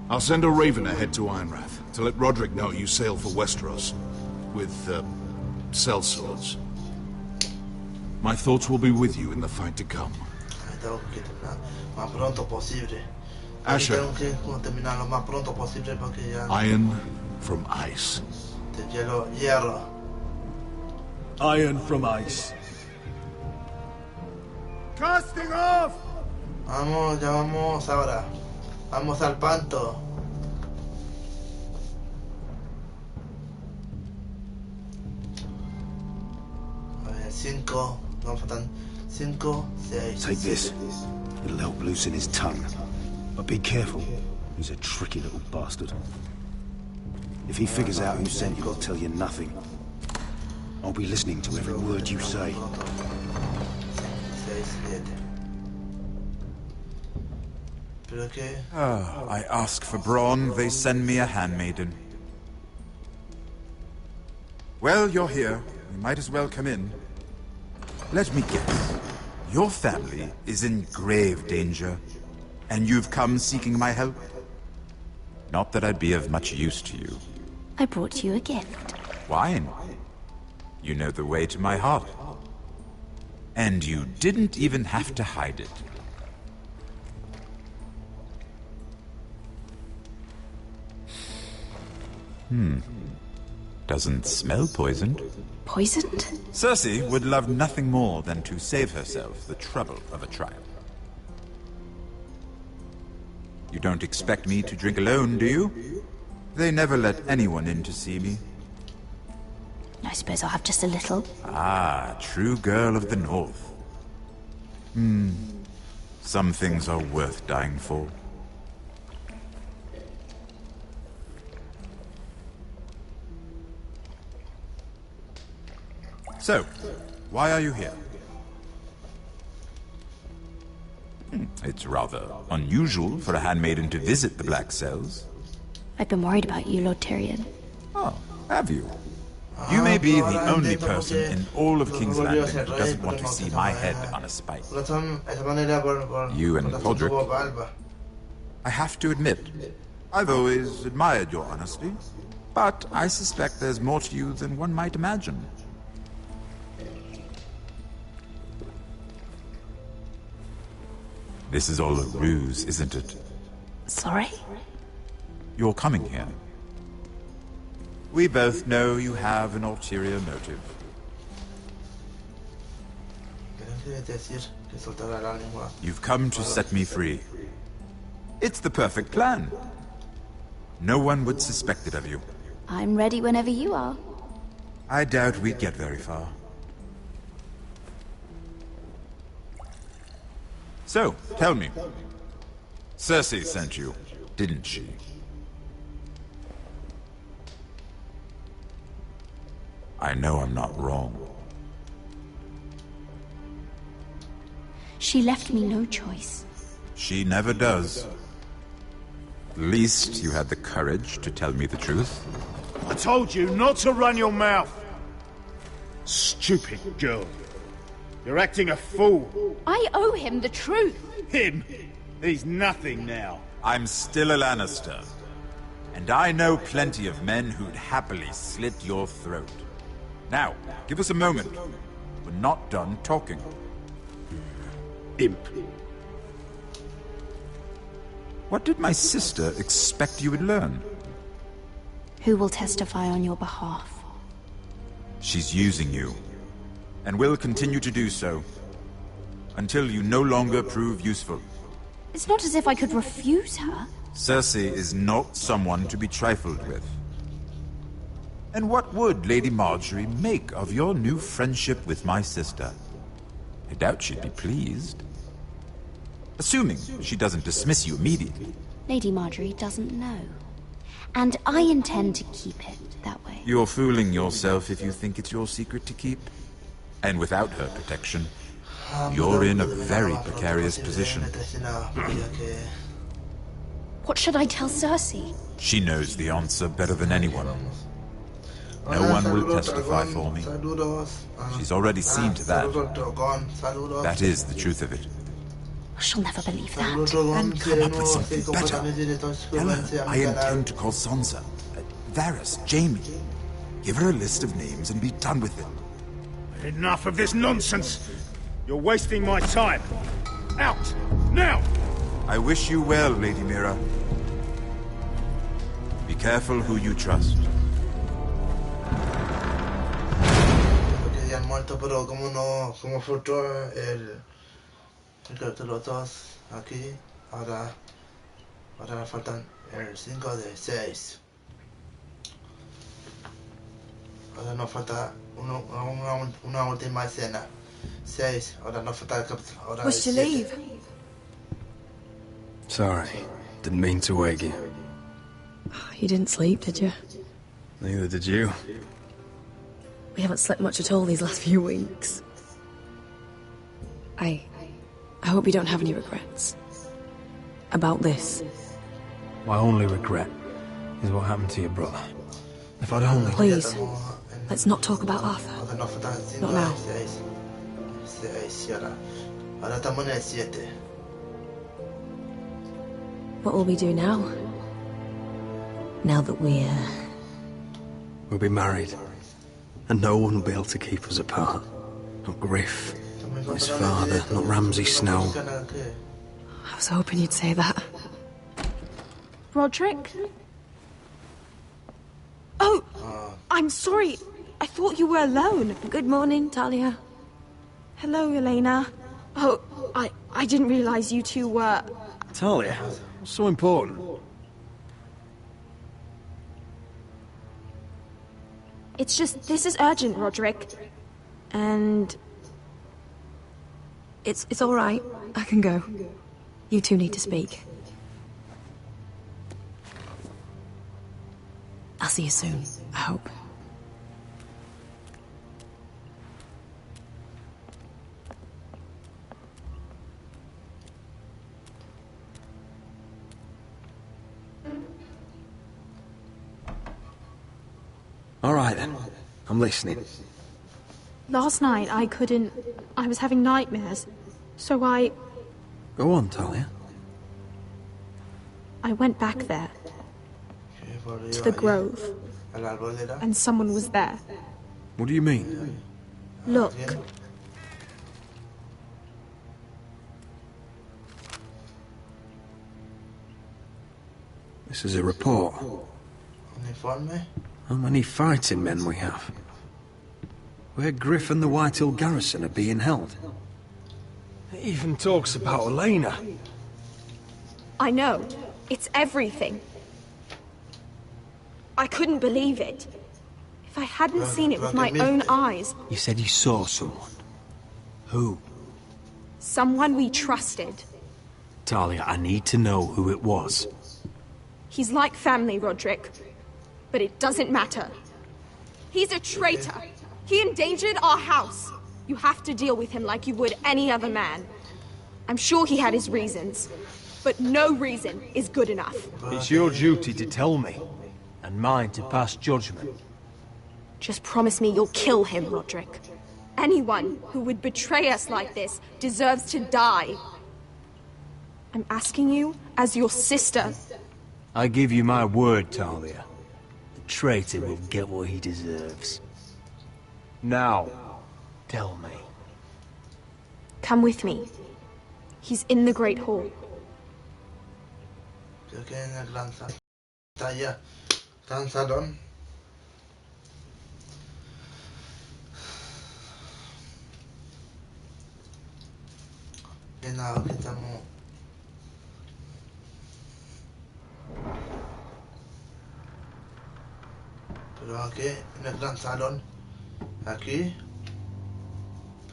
I'll send a raven ahead to Ironrath to let Roderick know you sail for Westeros with, sellswords. My thoughts will be with you in the fight to come. Asher. Iron from ice. Iron from ice. Casting off! Vamos, ya vamos ahora. Vamos al panto. A ver, 5. Nos faltan 5, 6. Take this. It'll help loosen his tongue. But be careful. He's a tricky little bastard. If he figures out who sent you, he'll tell you nothing. I'll be listening to every word you say. I ask for brawn, they send me a handmaiden. Well, you're here. You might as well come in. Let me guess. Your family is in grave danger, and you've come seeking my help? Not that I'd be of much use to you. I brought you a gift. Wine. You know the way to my heart. And you didn't even have to hide it. Doesn't smell poisoned. Poisoned? Cersei would love nothing more than to save herself the trouble of a trial. You don't expect me to drink alone, do you? They never let anyone in to see me. I suppose I'll have just a little. Ah, true girl of the North. Some things are worth dying for. So, why are you here? It's rather unusual for a handmaiden to visit the Black Cells. I've been worried about you, Lord Tyrion. Oh, have you? You may be the only person in all of King's Landing who doesn't want to see my head on a spike. You and Podrick. I have to admit, I've always admired your honesty. But I suspect there's more to you than one might imagine. This is all a ruse, isn't it? Sorry? You're coming here. We both know you have an ulterior motive. You've come to set me free. It's the perfect plan. No one would suspect it of you. I'm ready whenever you are. I doubt we'd get very far. So, tell me. Cersei sent you, didn't she? I know I'm not wrong. She left me no choice. She never does. At least you had the courage to tell me the truth. I told you not to run your mouth. Stupid girl. You're acting a fool. I owe him the truth. Him? He's nothing now. I'm still a Lannister. And I know plenty of men who'd happily slit your throat. Now, give us a moment. We're not done talking. Imp. What did my sister expect you would learn? Who will testify on your behalf? She's using you. And will continue to do so. Until you no longer prove useful. It's not as if I could refuse her. Cersei is not someone to be trifled with. And what would Lady Marjorie make of your new friendship with my sister? I doubt she'd be pleased. Assuming she doesn't dismiss you immediately. Lady Marjorie doesn't know. And I intend to keep it that way. You're fooling yourself if you think it's your secret to keep. And without her protection, you're in a very precarious position. What should I tell Cersei? She knows the answer better than anyone. No one will testify for me. She's already seen to that. That is the truth of it. She'll never believe that. And come up with something better. Tell her I intend to call Sansa, Varys, Jaime. Give her a list of names and be done with it. Enough of this nonsense! You're wasting my time! Out! Now! I wish you well, Lady Mira. Be careful who you trust. Ya han muerto, pero como no, como frustró el capítulo 2 aquí, ahora faltan el 5 de 6. Ahora nos falta una última escena. 6, ahora nos falta el capítulo. Was to leave? Sorry, didn't mean to wake you. You didn't sleep, did you? Neither did you. We haven't slept much at all these last few weeks. I hope you don't have any regrets. About this. My only regret is what happened to your brother. If I'd only... Please, let's not talk about Arthur. Not now. Ahora estamos en el 7. What will we do now? Now that we'll be married. And no one will be able to keep us apart. Not Griff, not his father, not Ramsay Snow. I was hoping you'd say that. Roderick? Oh! I'm sorry. I thought you were alone. Good morning, Talia. Hello, Elena. Oh, I didn't realize you two were... Talia? What's so important? It's just, this is urgent, Roderick. And... It's all right. I can go. You two need to speak. I'll see you soon, I hope. All right, then. I'm listening. Last night, I was having nightmares. So Go on, Talia. I went back there. To the grove. and someone was there. What do you mean? Look. This is a report. How many fighting men we have? Where Griff and the Whitehill garrison are being held. It even talks about Elena. I know. It's everything. I couldn't believe it. If I hadn't seen it with my own eyes... You said you saw someone. Who? Someone we trusted. Talia, I need to know who it was. He's like family, Roderick. But it doesn't matter. He's a traitor. He endangered our house. You have to deal with him like you would any other man. I'm sure he had his reasons. But no reason is good enough. It's your duty to tell me. And mine to pass judgment. Just promise me you'll kill him, Roderick. Anyone who would betray us like this deserves to die. I'm asking you as your sister. I give you my word, Talia. The traitor will get what he deserves. Now, tell me. Come with me. He's in the Great Hall. Gran salón. Y nada, aquí estamos. Pero aquí, en el gran salón, aquí,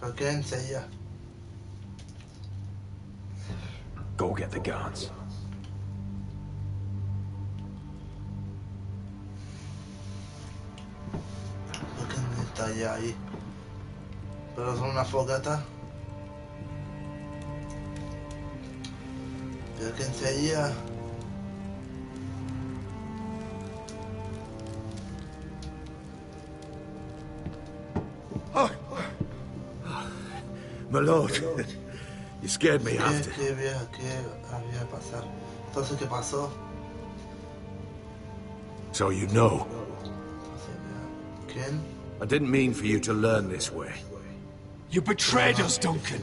¿por qué enseguida? Go get the guards. Está ya ahí. Pero son una fogata. Pero que enseguida. Oh. My lord, you scared me after. ¿Qué había pasado? Entonces, ¿qué pasó? So you know. ¿Quién? I didn't mean for you to learn this way. You betrayed us, Duncan.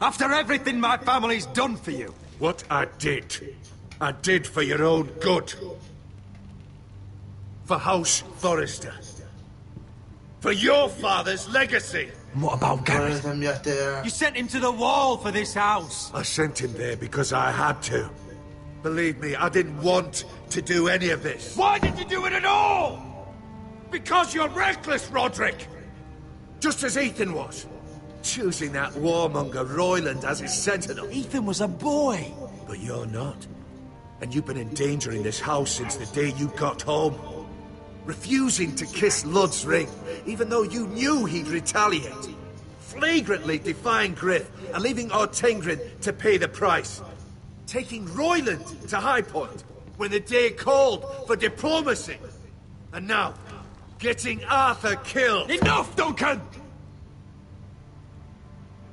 After everything my family's done for you. What I did for your own good. For House Forrester. For your father's legacy. And what about Gareth? You sent him to the wall for this house. I sent him there because I had to. Believe me, I didn't want to do any of this. Why did you do it at all? Because you're reckless, Roderick! Just as Ethan was. Choosing that warmonger Royland as his sentinel. Ethan was a boy. But you're not. And you've been endangering this house since the day you got home. Refusing to kiss Lud's ring, even though you knew he'd retaliate. Flagrantly defying Griff and leaving Ortengrin to pay the price. Taking Royland to High Point when the day called for diplomacy. And now, getting Arthur killed. Enough, Duncan!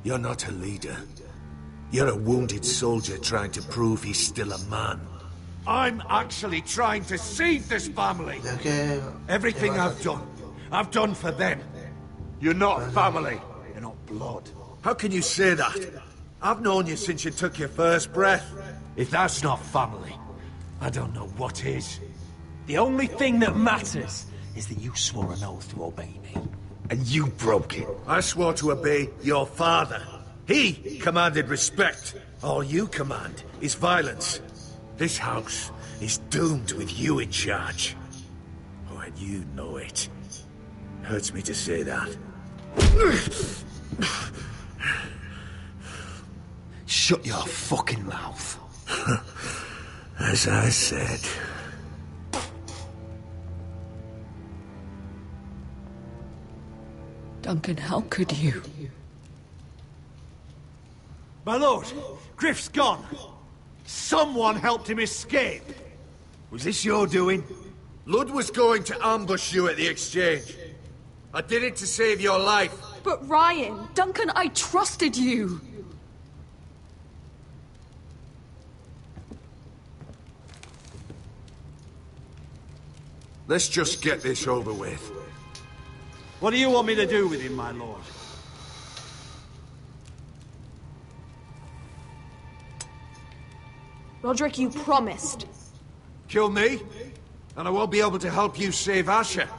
You're not a leader. You're a wounded soldier trying to prove he's still a man. I'm actually trying to save this family. Everything I've done for them. You're not family. You're not blood. How can you say that? I've known you since you took your first breath. If that's not family, I don't know what is. The only thing that matters is that you swore an oath to obey me. And you broke it. I swore to obey your father. He commanded respect. All you command is violence. This house is doomed with you in charge. Oh, and you know it. Hurts me to say that. Shut your fucking mouth. As I said. Duncan, how could you? My lord, Griff's gone. Someone helped him escape. Was this your doing? Lud was going to ambush you at the exchange. I did it to save your life. But Ryan... Duncan, I trusted you. Let's just get this over with. What do you want me to do with him, my lord? Roderick, you promised. Kill me, and I won't be able to help you save Asher.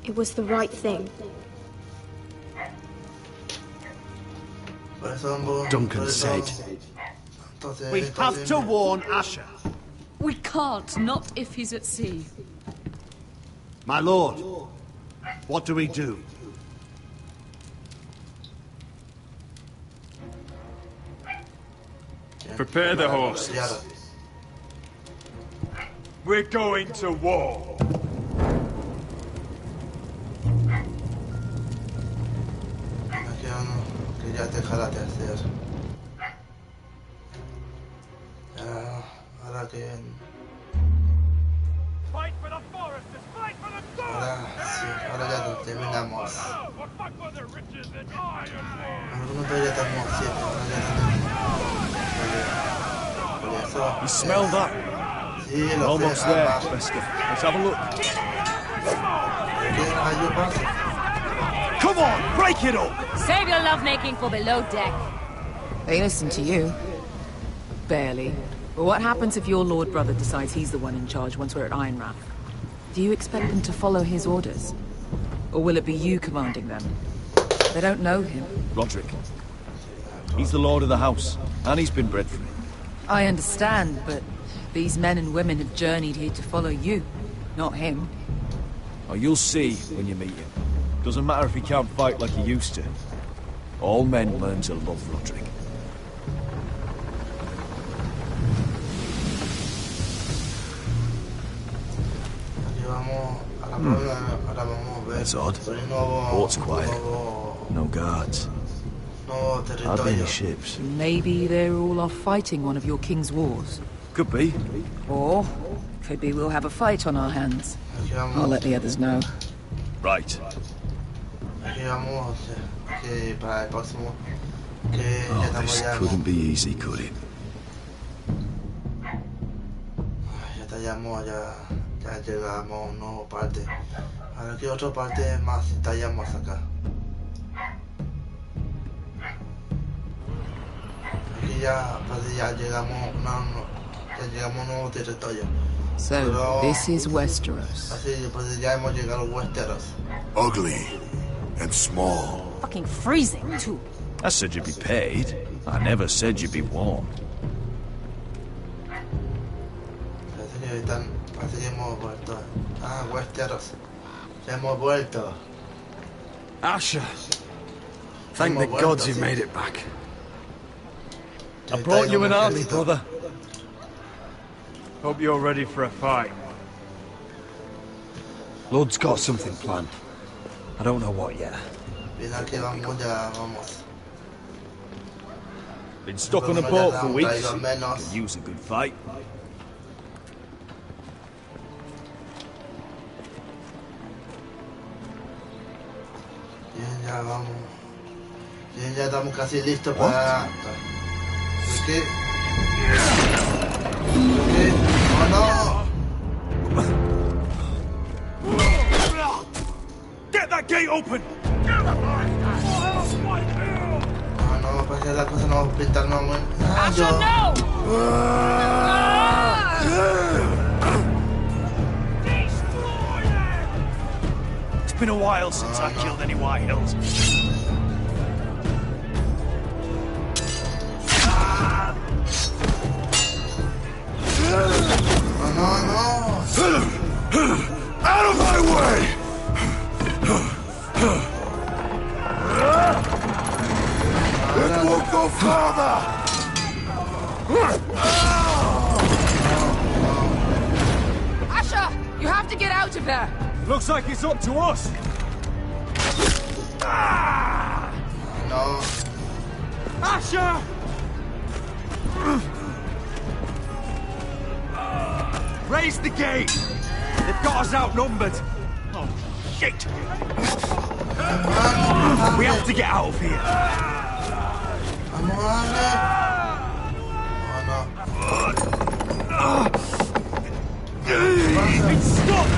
It was the right thing. Duncan said. We have to warn Asher. We can't, not if he's at sea. My lord, what do we do? Prepare the horses. We're going to war. Ya dejará de hacer. Ahora que... Ahora ya lo terminamos. Algunos todavía estamos 7, ahora ya tenemos. You smell that? Sí, We're lo almost sé. there, Wesker. Let's have a look. Come on, break it up! Save your lovemaking for below deck. They listen to you. Barely. But what happens if your lord brother decides he's the one in charge once we're at Ironrath? Do you expect them to follow his orders? Or will it be you commanding them? They don't know him. Roderick. He's the lord of the house, and he's been bred for it. I understand, but these men and women have journeyed here to follow you, not him. Oh, you'll see when you meet him. Doesn't matter if he can't fight like he used to. All men learn to love Roderick. That's odd. Port's quiet. No guards. Hardly any ships. Maybe they're all off fighting one of your king's wars. Could be. Or could be we'll have a fight on our hands. I'll let the others know. Right. Oh, this couldn't be easy, could it? Ya llegamos a una nueva parte. Ahora que otra parte más estallamos acá. Aquí ya llegamos a un nuevo territorio. So, this is Westeros. Así, pues ya hemos llegado a Westeros. Ugly and small. Fucking freezing, too. I said you'd be paid. I never said you'd be warm. Parece que hemos vuelto. Ah, Westeros. Ya hemos vuelto. Asher. Thank the gods you've made it back. I brought you an army, brother. Hope you're ready for a fight. Lord's got something planned. I don't know what yet. Been stuck on a boat for weeks. Could use a good fight. Bien, ya vamos. Bien, ya estamos casi listos para... ¿Qué? ¡Oh, no! Get that gate open! Ah, no, para que la cosa no va a pintar no muy... Ah, Asher, It's been a while since I killed any White Hills. Out of my way! It won't go farther! Asher, you have to get out of there. Looks like it's up to us. No. Asher! Raise the gate! They've got us outnumbered! Oh, shit! We have to get out of here! It's stuck!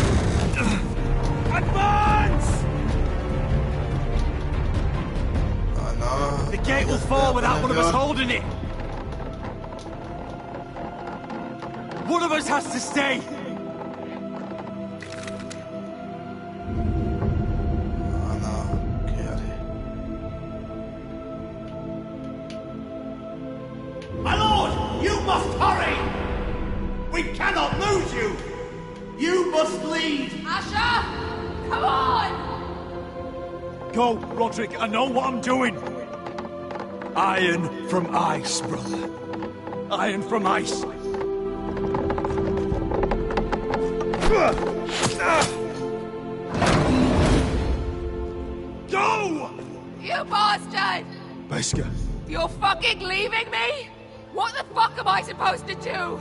Advance! The gate will fall without one of us holding it! One of us has to stay! My lord, you must hurry! We cannot lose you! You must lead! Asher! Come on! Go, Roderick, I know what I'm doing! Iron from ice, brother. Iron from ice. Go! You bastard! Beskar. You're fucking leaving me? What the fuck am I supposed to do?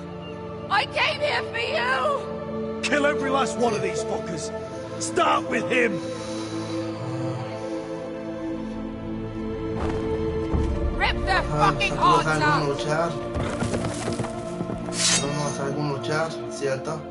I came here for you! Kill every last one of these fuckers. Start with him. Rip their fucking hearts out! No sabemos luchar, ¿cierto?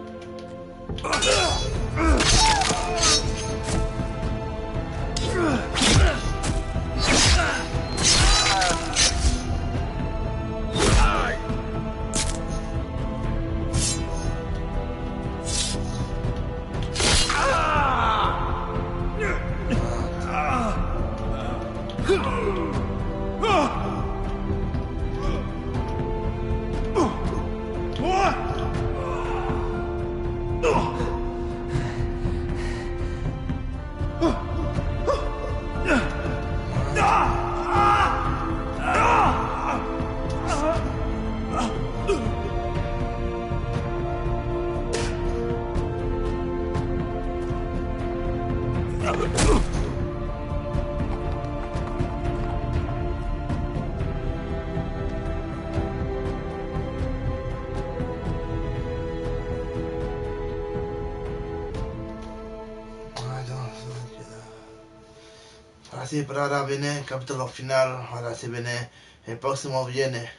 Así, pero ahora viene el capítulo final, ahora sí viene, el próximo viene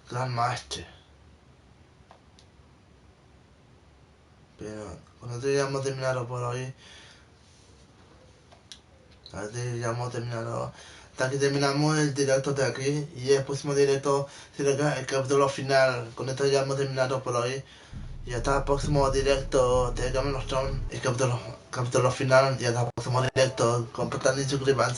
Gran Maestre. Pero cuando ya hemos terminado por hoy, ya hemos terminado, hasta aquí terminamos el directo de aquí y el próximo directo será el capítulo final. Con esto ya hemos terminado por hoy. Y hasta el próximo directo de Game of Thrones, el capítulo final, y hasta el próximo directo. Compartan y suscríbanse.